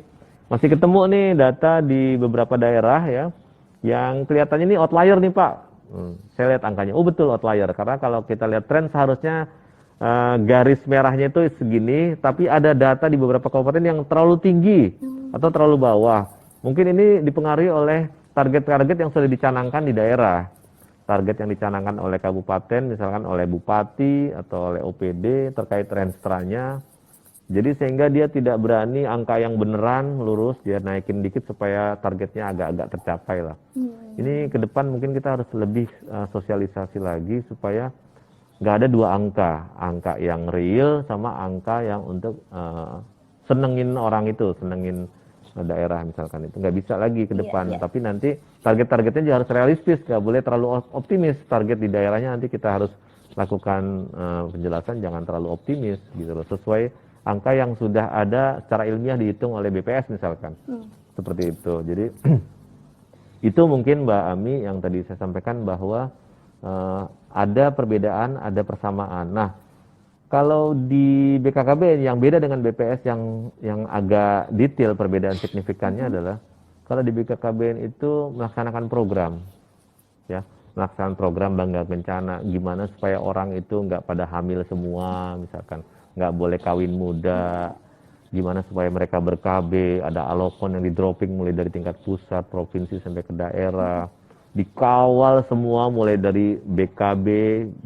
masih ketemu nih data di beberapa daerah ya, yang kelihatannya ini outlier nih Pak. Saya lihat angkanya, betul outlier, karena kalau kita lihat tren seharusnya garis merahnya itu segini, tapi ada data di beberapa kabupaten yang terlalu tinggi atau terlalu bawah. Mungkin ini dipengaruhi oleh target-target yang sudah dicanangkan di daerah. Target yang dicanangkan oleh kabupaten, misalkan oleh bupati atau oleh OPD terkait renstranya. Jadi sehingga dia tidak berani angka yang beneran lurus, dia naikin dikit supaya targetnya agak-agak tercapai lah. Ini ke depan mungkin kita harus lebih sosialisasi lagi supaya nggak ada dua angka yang real sama angka yang untuk senengin orang itu, senengin daerah misalkan, itu nggak bisa lagi ke depan. Tapi nanti target-targetnya juga harus realistis, nggak boleh terlalu optimis. Target di daerahnya nanti kita harus lakukan penjelasan jangan terlalu optimis gitu loh, sesuai angka yang sudah ada secara ilmiah dihitung oleh BPS misalkan. Seperti itu. Jadi itu mungkin Mbak Ami yang tadi saya sampaikan bahwa ada perbedaan, ada persamaan. Nah, kalau di BKKBN yang beda dengan BPS yang agak detail perbedaan signifikannya adalah kalau di BKKBN itu melaksanakan program, ya, melaksanakan program Bangga Kencana, gimana supaya orang itu nggak pada hamil semua, misalkan nggak boleh kawin muda, gimana supaya mereka ber-KB, ada alokon yang di dropping mulai dari tingkat pusat, provinsi sampai ke daerah, dikawal semua mulai dari BKB,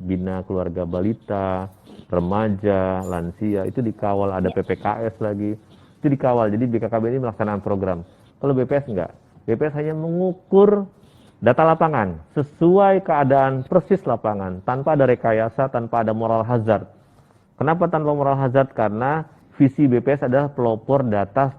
Bina Keluarga Balita, remaja, lansia, itu dikawal, ada PPKS lagi, itu dikawal. Jadi BKKBN ini melaksanakan program. Kalau BPS enggak, BPS hanya mengukur data lapangan, sesuai keadaan persis lapangan, tanpa ada rekayasa, tanpa ada moral hazard. Kenapa tanpa moral hazard? Karena visi BPS adalah pelopor data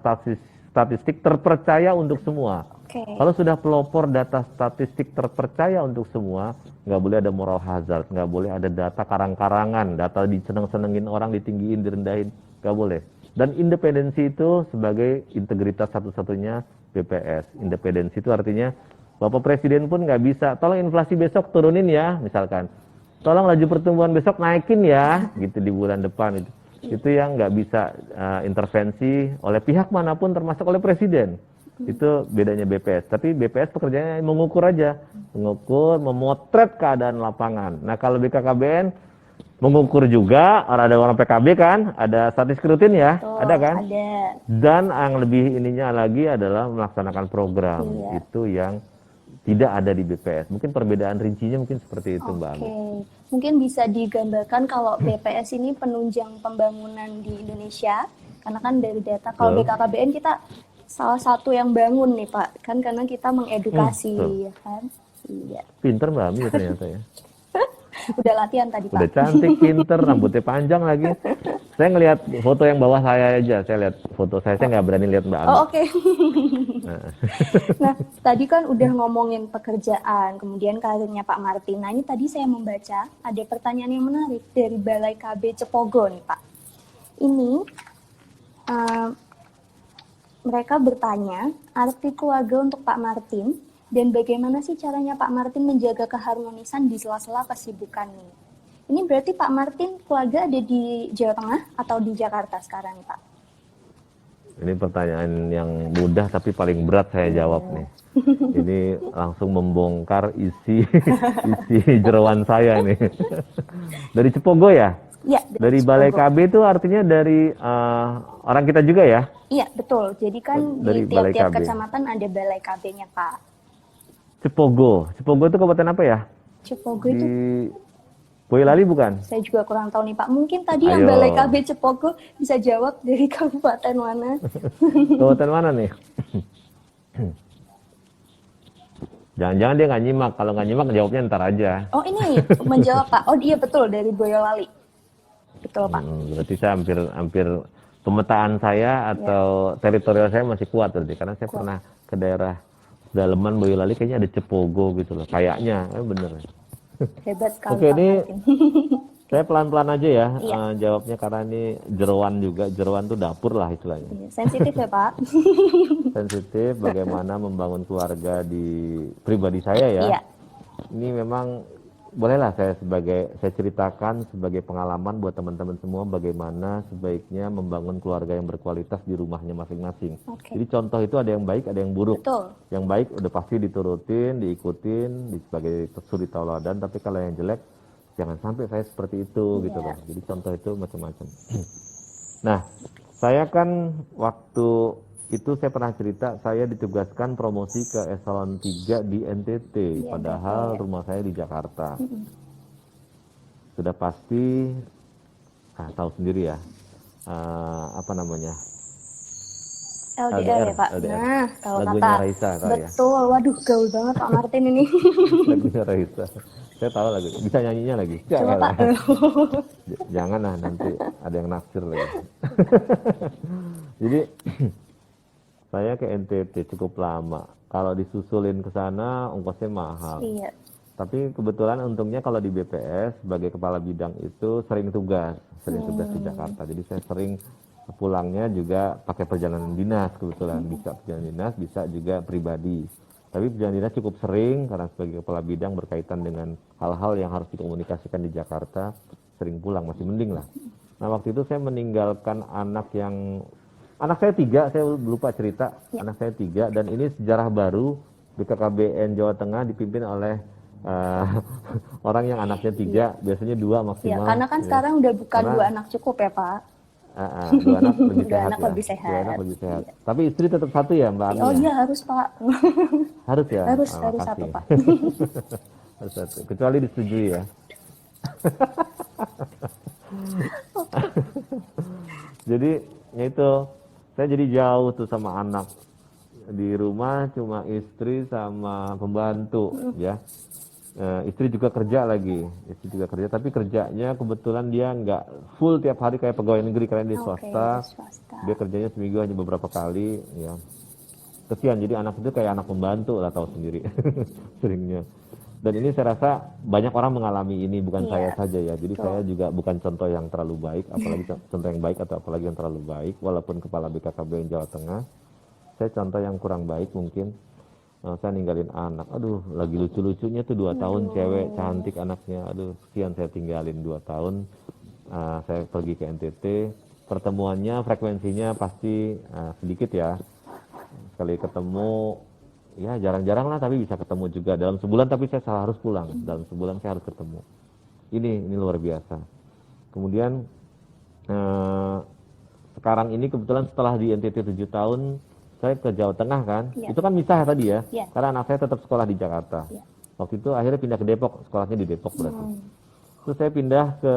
statistik terpercaya untuk semua. Oke. Kalau sudah pelopor data statistik terpercaya untuk semua, nggak boleh ada moral hazard, nggak boleh ada data karang-karangan, data diseneng-senengin orang, ditinggiin, direndahin, nggak boleh. Dan independensi itu sebagai integritas satu-satunya BPS. Independensi itu artinya Bapak Presiden pun nggak bisa, tolong inflasi besok turunin ya, misalkan. Tolong laju pertumbuhan besok naikin ya, gitu di bulan depan itu. Itu yang nggak bisa intervensi oleh pihak manapun termasuk oleh Presiden. Itu bedanya BPS. Tapi BPS pekerjaannya mengukur aja. Mengukur, memotret keadaan lapangan. Nah kalau BKKBN mengukur juga, ada orang PKB kan, ada statistik rutin ya, Betul, ada kan? ada. Dan yang lebih ininya lagi adalah melaksanakan program. Iya. Itu yang tidak ada di BPS. Mungkin perbedaan rincinya mungkin seperti itu Mbak Ami. Oke, mungkin bisa digambarkan kalau BPS ini penunjang pembangunan di Indonesia, karena kan dari data kalau Betul. BKKBN kita salah satu yang bangun nih Pak, kan karena kita mengedukasi, betul. ya kan? Iya, Pinter Mbak Ami ya ternyata ya. udah latihan tadi Pak. Udah cantik, pinter, rambutnya panjang lagi. Saya ngelihat foto yang bawah saya aja, saya lihat foto saya nggak berani lihat Mbak Ami. Oh oke. Nah, tadi kan udah ngomongin pekerjaan, kemudian karirnya Pak Martin. Nah, ini tadi saya membaca ada pertanyaan yang menarik dari Balai KB Cepogo nih Pak. Ini mereka bertanya arti keluarga untuk Pak Martin dan bagaimana sih caranya Pak Martin menjaga keharmonisan di sela-sela kesibukan nih. Ini berarti Pak Martin keluarga ada di Jawa Tengah atau di Jakarta sekarang nih Pak? Ini pertanyaan yang mudah tapi paling berat saya jawab nih. Ini langsung membongkar isi jeroan saya nih. Dari Cepogo ya? Iya. Dari Balai KB itu artinya dari orang kita juga ya? Iya, betul. Jadi kan Dari di Balai tiap-tiap KB. kecamatan ada Balai KB-nya Pak. Cepogo itu kabupaten apa ya? Cepogo Di itu Boyolali bukan? saya juga kurang tahu nih Pak. Mungkin tadi yang Ayo. Balai KB Cepogo bisa jawab dari kabupaten mana? Kabupaten mana nih? Jangan-jangan dia nggak nyimak. Kalau nggak nyimak jawabnya ntar aja. Oh ini menjawab Pak. Oh iya betul, dari Boyolali. Betul Pak. Berarti saya hampir pemetaan saya atau teritorial saya masih kuat berarti. Karena saya pernah ke daerah Daleman, Boyolali, kayaknya ada Cepogo gitu loh. Kayaknya, bener. Hebat sekali Oke, Pak ini Martin. saya pelan-pelan aja ya Iya. jawabnya karena ini jeroan juga. Jeroan tuh dapur lah istilahnya. Iya, sensitif ya Pak. Sensitif bagaimana membangun keluarga di pribadi saya ya. Iya. Ini memang bolehlah saya ceritakan sebagai pengalaman buat teman-teman semua bagaimana sebaiknya membangun keluarga yang berkualitas di rumahnya masing-masing. Oke. Jadi contoh itu ada yang baik, ada yang buruk. Betul. Yang baik udah pasti diturutin, diikutin sebagai suri tauladan, tapi kalau yang jelek jangan sampai saya seperti itu gitu loh. Jadi contoh itu macam-macam. Nah, saya kan waktu itu saya pernah cerita saya ditugaskan promosi ke eselon 3 di NTT, padahal rumah saya di Jakarta. Sudah pasti tahu sendiri ya, apa namanya, LDR ya Pak. LDR. Nah, kalau Lagunya kata Raisa kali ya. betul, waduh gaul banget Pak Martin ini. Lagunya Raisa. Saya tahu lagu, bisa nyanyinya lagi. Coba Pak. Jangan lah, nanti ada yang naksir lagi. Jadi saya ke NTT cukup lama. Kalau disusulin ke sana ongkosnya mahal. Iya. Tapi kebetulan untungnya kalau di BPS sebagai kepala bidang itu sering tugas di Jakarta. Jadi saya sering pulangnya juga pakai perjalanan dinas kebetulan. Bisa perjalanan dinas, bisa juga pribadi. Tapi perjalanan dinas cukup sering karena sebagai kepala bidang berkaitan dengan hal-hal yang harus dikomunikasikan di Jakarta. Sering pulang, masih mending lah. Nah waktu itu saya meninggalkan anak saya 3, saya lupa cerita. Anak saya 3 dan ini sejarah baru BKKBN Jawa Tengah dipimpin oleh orang yang anaknya 3, biasanya 2 maksimal. Ya, karena kan sekarang udah bukan 2 anak cukup ya Pak. 2 anak lebih Dua sehat anak ya. lebih sehat. 2 anak lebih sehat. Tapi istri tetap 1 ya Mbak Ami? Oh ya? iya harus Pak. Harus ya? Harus Makasih. 1 Pak. Harus 1, kecuali disetujui ya. Jadi ya itu, saya jadi jauh tuh sama anak. di rumah cuma istri sama pembantu ya. Istri juga kerja lagi, tapi kerjanya kebetulan dia nggak full tiap hari kayak pegawai negeri karena dia swasta. Dia kerjanya seminggu hanya beberapa kali ya. Kesian, jadi anak itu kayak anak pembantu lah, tahu sendiri seringnya. Dan ini saya rasa banyak orang mengalami ini, bukan saya saja ya. Jadi saya juga bukan contoh yang terlalu baik, apalagi contoh yang baik atau apalagi yang terlalu baik. Walaupun kepala BKKBN Jawa Tengah, saya contoh yang kurang baik mungkin. Saya ninggalin anak, aduh lagi lucu-lucunya tuh 2 tahun cewek cantik anaknya, aduh sekian saya tinggalin 2 tahun. Saya pergi ke NTT, pertemuannya frekuensinya pasti sedikit ya, sekali ketemu ya jarang-jarang lah, tapi bisa ketemu juga dalam sebulan, tapi saya harus pulang dalam sebulan, saya harus ketemu. Ini luar biasa. Kemudian sekarang ini kebetulan setelah di NTT 7 tahun saya ke Jawa Tengah kan, itu kan misah tadi ya, karena anak saya tetap sekolah di Jakarta. Waktu itu akhirnya pindah ke Depok, sekolahnya di Depok berarti. Terus saya pindah ke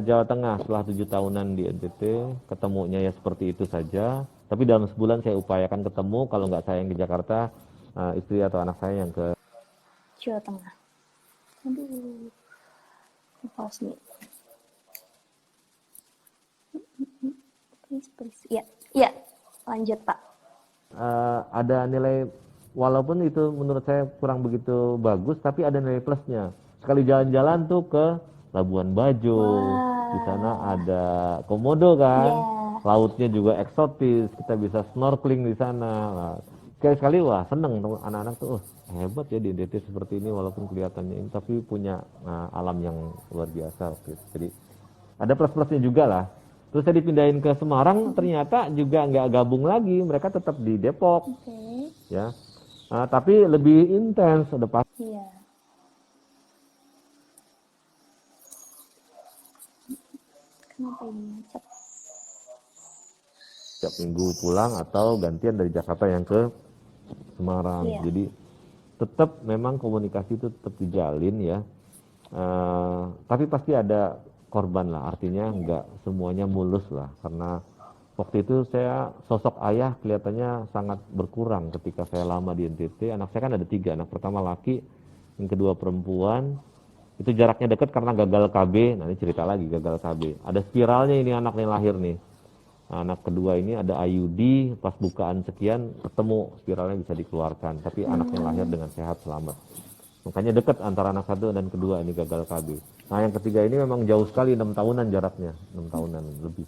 Jawa Tengah setelah 7 tahunan di NTT, ketemunya ya seperti itu saja. Tapi dalam sebulan saya upayakan ketemu, kalau nggak saya yang ke Jakarta, istri atau anak saya yang ke Jawa Tengah. Aduh, pause nih. Please. Ya, lanjut Pak. Ada nilai, walaupun itu menurut saya kurang begitu bagus, tapi ada nilai plusnya. Sekali jalan-jalan tuh ke Labuan Bajo, di sana ada komodo kan, lautnya juga eksotis, kita bisa snorkeling di sana. Nah, sekali-sekali wah seneng anak-anak tuh, hebat ya di NTT seperti ini, walaupun kelihatannya ini, tapi punya alam yang luar biasa. Jadi ada plus-plusnya juga lah. Terus saya dipindahin ke Semarang, ternyata juga nggak gabung lagi, mereka tetap di Depok, ya. Tapi lebih intens, udah pasti. Kenapa ini macet? Setiap minggu pulang atau gantian dari Jakarta yang ke Semarang. Jadi tetap memang komunikasi itu tetap dijalin ya. Tapi pasti ada korban lah, artinya nggak semuanya mulus lah, karena waktu itu saya sosok ayah kelihatannya sangat berkurang ketika saya lama di NTT. Anak saya kan ada 3, anak pertama laki, yang kedua perempuan. Itu jaraknya dekat karena gagal KB. Nah ini cerita lagi gagal KB. Ada spiralnya ini anak yang lahir nih. Nah, anak kedua ini ada IUD, pas bukaan sekian ketemu spiralnya bisa dikeluarkan, tapi anaknya lahir dengan sehat selamat. Makanya dekat antara anak 1 dan kedua ini gagal KB. Nah yang ketiga ini memang jauh sekali, 6 tahunan jaraknya, 6 tahunan lebih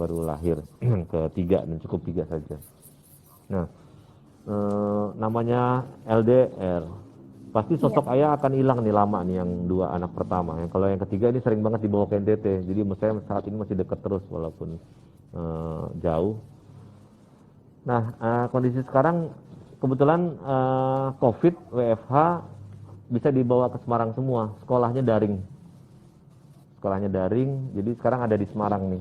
baru lahir. Yang ketiga dan cukup 3 saja. Nah namanya LDR, pasti sosok ayah akan hilang nih lama nih yang 2 anak pertama. Yang kalau yang ketiga ini sering banget dibawa ke NTT, jadi saya saat ini masih dekat terus walaupun jauh. Nah kondisi sekarang kebetulan COVID, WFH bisa dibawa ke Semarang semua, sekolahnya daring, jadi sekarang ada di Semarang nih.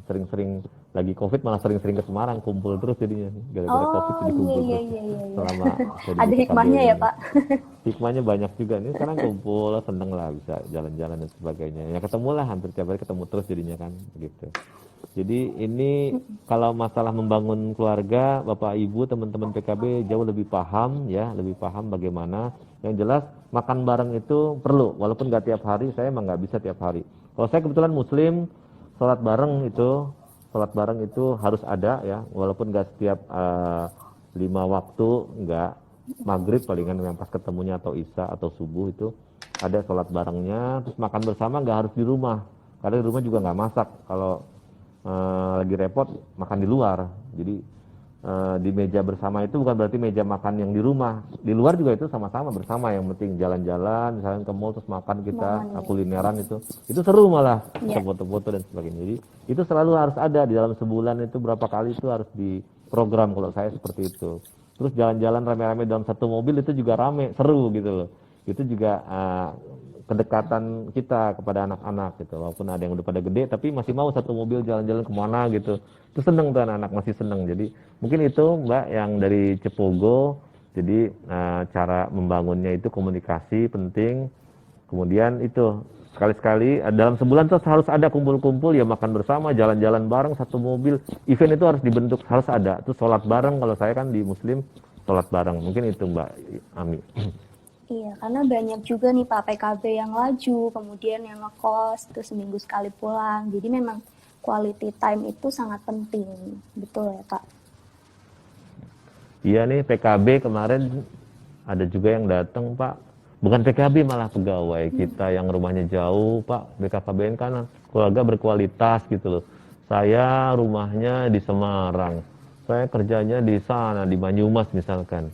Sering-sering lagi COVID malah sering-sering ke Semarang, kumpul terus jadinya, gara-gara COVID jadi kumpul terus selama ada hikmahnya ya Pak. Hikmahnya banyak juga nih, sekarang kumpul, seneng lah bisa jalan-jalan dan sebagainya. Ya ketemu lah, hampir tiap hari ketemu terus jadinya kan, begitu. Jadi ini kalau masalah membangun keluarga, Bapak Ibu, teman-teman PKB jauh lebih paham ya, lebih paham bagaimana. Yang jelas makan bareng itu perlu, walaupun nggak tiap hari, saya emang nggak bisa tiap hari. Kalau saya kebetulan Muslim, sholat bareng itu harus ada ya, walaupun nggak setiap 5 waktu, nggak maghrib palingan yang pas ketemunya atau isya atau subuh itu ada sholat barengnya. Terus makan bersama nggak harus di rumah, karena di rumah juga nggak masak. Kalau lagi repot makan di luar. Jadi di meja bersama itu bukan berarti meja makan yang di rumah, di luar juga itu sama-sama bersama. Yang penting jalan-jalan, misalnya ke mall terus makan kita, kulineran itu seru malah, foto-foto dan sebagainya. Jadi itu selalu harus ada di dalam sebulan, itu berapa kali itu harus diprogram kalau saya seperti itu. Terus jalan-jalan rame-rame dalam satu mobil itu juga rame, seru gitu loh. Itu juga kedekatan kita kepada anak-anak gitu, walaupun ada yang udah pada gede tapi masih mau satu mobil jalan-jalan kemana gitu, itu seneng tuh anak-anak, masih seneng. Jadi mungkin itu Mbak yang dari Cepogo. Jadi cara membangunnya itu komunikasi penting, kemudian itu sekali-sekali dalam sebulan tuh harus ada kumpul-kumpul ya, makan bersama, jalan-jalan bareng satu mobil, event itu harus dibentuk, harus ada. Terus sholat bareng, kalau saya kan di Muslim sholat bareng. Mungkin itu Mbak Ami. Iya, karena banyak juga nih Pak PKB yang laju, kemudian yang ngekos, terus seminggu sekali pulang. Jadi memang quality time itu sangat penting. Betul ya Pak? Iya nih PKB kemarin ada juga yang datang Pak. Bukan PKB malah pegawai kita yang rumahnya jauh Pak. BKKBN kan keluarga berkualitas gitu loh. Saya rumahnya di Semarang. Saya kerjanya di sana, di Banyumas misalkan.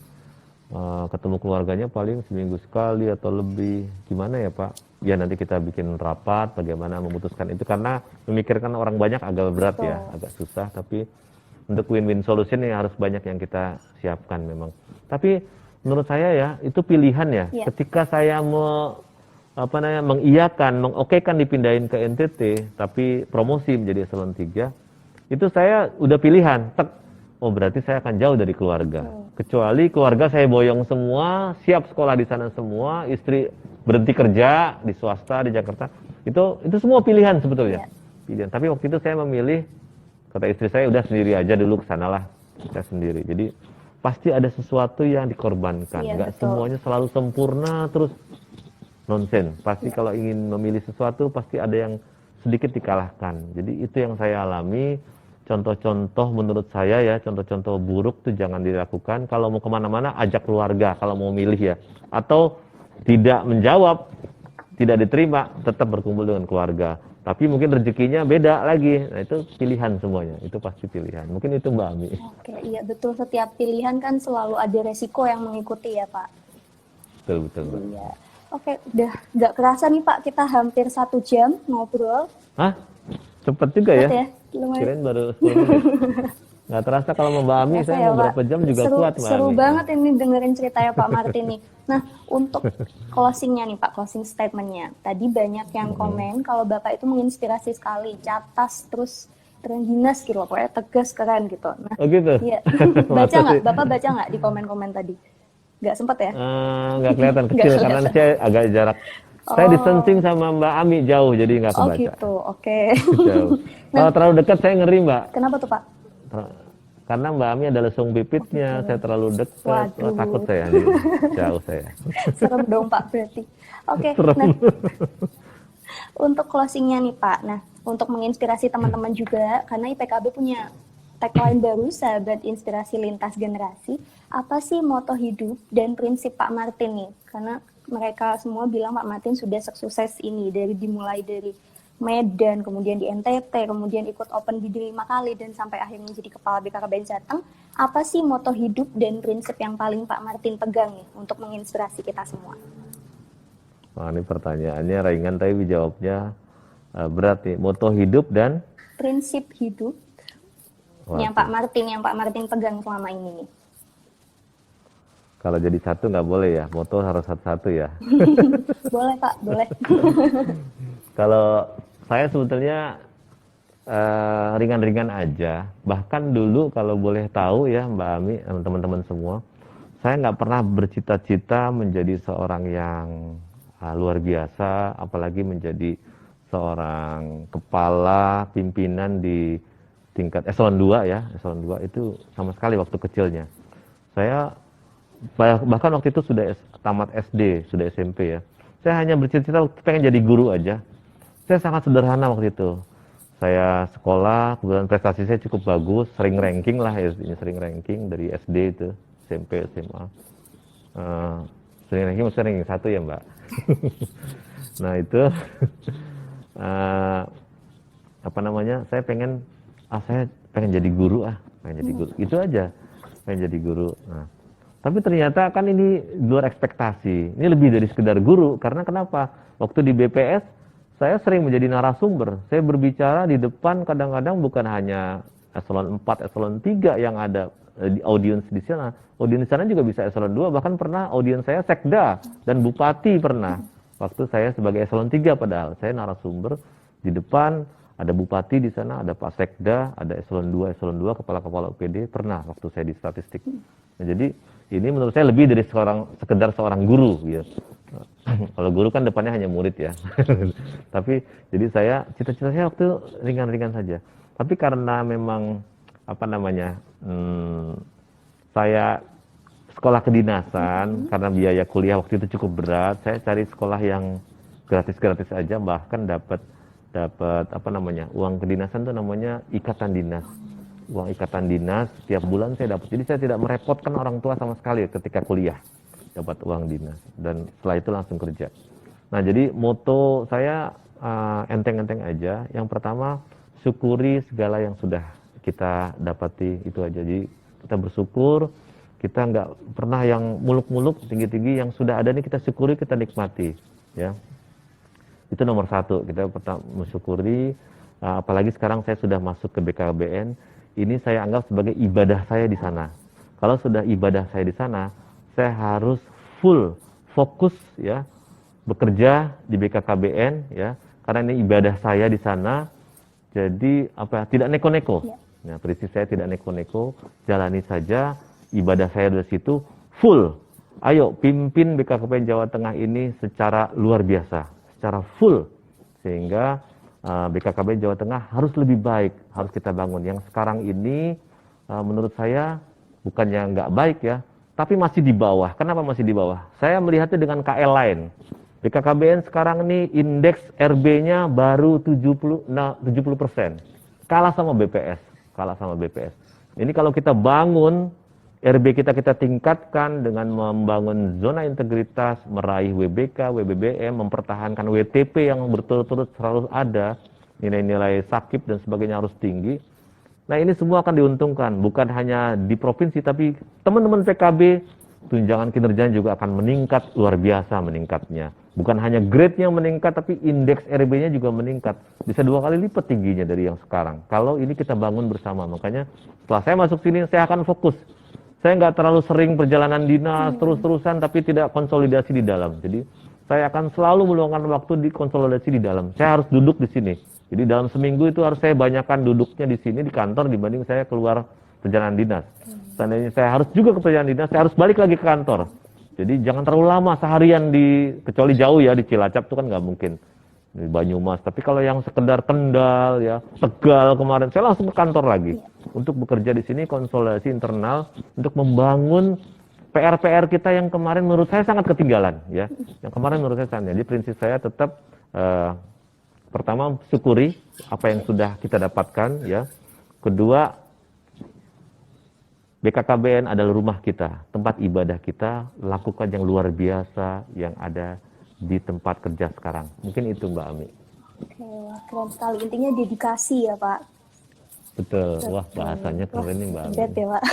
Ketemu keluarganya paling seminggu sekali atau lebih. Gimana ya Pak? Ya nanti kita bikin rapat bagaimana memutuskan itu. Karena memikirkan orang banyak agak berat ya, agak susah. Tapi untuk win-win solution yang harus banyak yang kita siapkan memang. Tapi menurut saya ya itu pilihan ya. Iya. Ketika saya mengiyakan, mengokekan dipindahin ke NTT, tapi promosi menjadi eselon 3, itu saya udah pilihan. Oh berarti saya akan jauh dari keluarga. Kecuali keluarga saya boyong semua, siap sekolah di sana semua, istri berhenti kerja di swasta di Jakarta. Itu semua pilihan sebetulnya. Pilihan. Tapi waktu itu saya memilih, kata istri saya udah sendiri aja dulu kesanalah, saya sendiri. Jadi pasti ada sesuatu yang dikorbankan. Nggak semuanya selalu sempurna terus nonsen. Pasti kalau ingin memilih sesuatu pasti ada yang sedikit dikalahkan. Jadi itu yang saya alami. Contoh-contoh menurut saya ya, contoh-contoh buruk tuh jangan dilakukan. Kalau mau kemana-mana ajak keluarga kalau mau milih ya. Atau tidak menjawab, tidak diterima, tetap berkumpul dengan keluarga. Tapi mungkin rezekinya beda lagi. Nah itu pilihan semuanya, itu pasti pilihan. Mungkin itu Mbak Ami. Oke, iya betul. Setiap pilihan kan selalu ada resiko yang mengikuti ya Pak. Betul Mbak. Iya. Oke, udah nggak kerasa nih Pak, kita hampir 1 jam ngobrol. Hah? Cepet juga ya? Ya? Lumayan. Kirain baru 10 menit. Nggak terasa kalau Mbak Ami Terasa saya ya, mau Pak. berapa jam juga seru, kuat Mbak seru Ami. banget ini dengerin ceritanya Pak Martin nih. Nah, untuk closingnya nih Pak, closing statementnya. Tadi banyak yang komen kalau Bapak itu menginspirasi sekali, catas terus terengginas gitu loh, pokoknya tegas, keren gitu. Nah, Oh gitu? iya. Baca nggak? Bapak baca nggak di komen-komen tadi? Nggak sempet ya? Nggak kelihatan kecil Nggak karena kelihatan. saya agak jarak. Saya distancing sama Mbak Ami jauh jadi nggak Oh kebaca. gitu, oke. Jauh. Kalau terlalu dekat saya ngeri Mbak. Kenapa tuh Pak? Karena Mbak Ami ada lesung bibitnya, saya terlalu dekat, Waduh. takut saya. Jadi jauh saya. Serem dong Pak berarti. Oke, Serem. nah untuk closingnya nih Pak, nah untuk menginspirasi teman-teman juga, karena IPKB punya tagline baru, sahabat inspirasi lintas generasi, apa sih moto hidup dan prinsip Pak Martin nih? Karena mereka semua bilang Pak Martin sudah sukses ini, dimulai dari Medan, kemudian di NTT, kemudian ikut open bidding 5 kali, dan sampai akhirnya jadi kepala BKKBN Jateng. Apa sih moto hidup dan prinsip yang paling Pak Martin pegang nih untuk menginspirasi kita semua? Nah, ini pertanyaannya ringan tapi jawabnya berat nih. Moto hidup dan Prinsip hidup yang Pak Martin pegang selama ini nih. Kalau jadi satu nggak boleh ya, moto harus satu-satu ya. Boleh Pak, boleh. Kalau saya sebetulnya ringan-ringan aja. Bahkan dulu kalau boleh tahu ya Mbak Ami, teman-teman semua, saya nggak pernah bercita-cita menjadi seorang yang luar biasa, apalagi menjadi seorang kepala pimpinan di tingkat eselon 2 ya, eselon 2 itu sama sekali waktu kecilnya. Saya bahkan waktu itu sudah tamat SD, sudah SMP ya. Saya hanya bercita-cita pengen jadi guru aja. Saya sangat sederhana waktu itu. Saya sekolah, kemudian prestasi saya cukup bagus, sering ranking lah ya, sering ranking dari SD itu, SMP, SMA. Sering ranking, maksudnya ranking 1 ya Mbak. Nah itu, saya pengen jadi guru pengen jadi guru. Itu aja, pengen jadi guru. Nah, tapi ternyata kan ini luar ekspektasi. Ini lebih dari sekedar guru. Karena kenapa? Waktu di BPS, saya sering menjadi narasumber. Saya berbicara di depan kadang-kadang bukan hanya eselon 4, eselon 3 yang ada di audiens di sana. Audiens di sana juga bisa eselon 2. Bahkan pernah audiens saya sekda dan bupati pernah. Waktu saya sebagai eselon 3 padahal. Saya narasumber di depan, ada bupati di sana, ada Pak Sekda, ada eselon 2, kepala-kepala UPD, pernah waktu saya di statistik. Nah, jadi ini menurut saya lebih dari sekedar seorang guru gitu. Kalau guru kan depannya hanya murid ya. Tapi jadi cita-cita saya waktu ringan-ringan saja. Tapi karena memang saya sekolah kedinasan, karena biaya kuliah waktu itu cukup berat, saya cari sekolah yang gratis-gratis aja, bahkan dapat apa namanya, uang kedinasan itu namanya ikatan dinas. Uang ikatan dinas setiap bulan saya dapat. Jadi saya tidak merepotkan orang tua sama sekali ketika kuliah dapat uang dinas, dan setelah itu langsung kerja. Nah, jadi moto saya enteng-enteng aja. Yang pertama, syukuri segala yang sudah kita dapati, itu aja. Jadi kita bersyukur, kita nggak pernah yang muluk-muluk tinggi-tinggi, yang sudah ada ini kita syukuri, kita nikmati, ya. Itu nomor satu, kita pertama mensyukuri, apalagi sekarang saya sudah masuk ke BKKBN, ini saya anggap sebagai ibadah saya di sana. Kalau sudah ibadah saya di sana, saya harus full fokus, ya, bekerja di BKKBN, ya, karena ini ibadah saya di sana. Jadi tidak neko-neko. Nah, prinsip saya tidak neko-neko, jalani saja ibadah saya dari situ full. Ayo pimpin BKKBN Jawa Tengah ini secara luar biasa, secara full, sehingga BKKBN Jawa Tengah harus lebih baik, harus kita bangun. Yang sekarang ini menurut saya bukannya nggak baik, ya, tapi masih di bawah. Kenapa masih di bawah? Saya melihatnya dengan KL lain. BKKBN sekarang ini indeks RB-nya baru 70%. Kalah sama BPS. Ini kalau kita bangun RB kita tingkatkan dengan membangun zona integritas, meraih WBK, WBBM, mempertahankan WTP yang berturut-turut selalu ada, nilai-nilai sakit dan sebagainya harus tinggi. Nah, ini semua akan diuntungkan, bukan hanya di provinsi, tapi teman-teman PKB, tunjangan kinerja juga akan meningkat, luar biasa meningkatnya. Bukan hanya grade-nya meningkat, tapi indeks RB-nya juga meningkat. Bisa 2 kali lipat tingginya dari yang sekarang. Kalau ini kita bangun bersama. Makanya setelah saya masuk sini, saya akan fokus. Saya nggak terlalu sering perjalanan dinas, terus-terusan, tapi tidak konsolidasi di dalam. Jadi saya akan selalu meluangkan waktu di konsolidasi di dalam. Saya harus duduk di sini. Jadi dalam seminggu itu harus saya banyakkan duduknya di sini, di kantor, dibanding saya keluar perjalanan dinas. Seandainya saya harus juga ke perjalanan dinas, saya harus balik lagi ke kantor. Jadi jangan terlalu lama seharian kecuali jauh, ya, di Cilacap itu kan nggak mungkin, di Banyumas. Tapi kalau yang sekedar Kendal, ya, Tegal kemarin, saya langsung ke kantor lagi untuk bekerja di sini, konsolidasi internal untuk membangun PR-PR kita yang kemarin menurut saya sangat ketinggalan, ya. Yang kemarin menurut saya sangat. Jadi prinsip saya tetap pertama syukuri apa yang sudah kita dapatkan, ya. Kedua, BKKBN adalah rumah kita, tempat ibadah kita, lakukan yang luar biasa yang ada di tempat kerja sekarang. Mungkin itu, Mbak Ami. Oke, keren sekali. Intinya dedikasi, ya, Pak. Betul. Wah, bahasanya keren nih, Mbak Ami. Ya, Pak.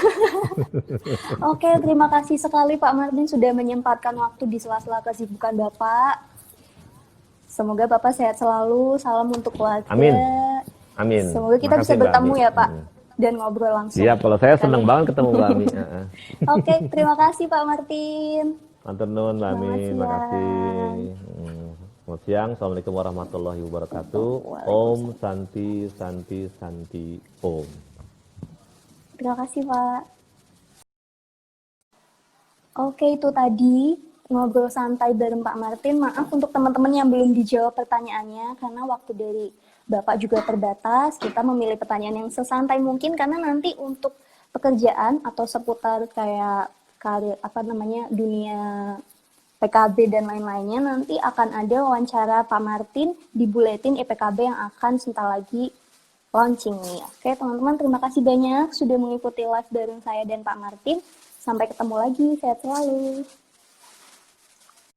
Oke, terima kasih sekali Pak Martin sudah menyempatkan waktu di sela-sela kesibukan Bapak. Semoga Bapak sehat selalu. Salam untuk keluarga. Amin. Amin. Semoga kita bisa bertemu, ya, Pak. Dan ngobrol langsung. Siap, kalau saya senang banget ketemu Mbak Ami. Oke, terima kasih Pak Martin. Matur nuwun Mbak Ami, terima kasih. Selamat siang, Assalamualaikum warahmatullahi wabarakatuh. Om Santi Santi Santi Om. Terima kasih Pak. Oke, itu tadi ngobrol santai bareng Pak Martin. Maaf untuk teman-teman yang belum dijawab pertanyaannya, karena waktu dari Bapak juga terbatas. Kita memilih pertanyaan yang sesantai mungkin, karena nanti untuk pekerjaan atau seputar kayak karir dunia PKB dan lain-lainnya, nanti akan ada wawancara Pak Martin di buletin EPKB yang akan sebentar lagi launching nih. Oke teman-teman, terima kasih banyak sudah mengikuti live bareng saya dan Pak Martin. Sampai ketemu lagi, sehat selalu.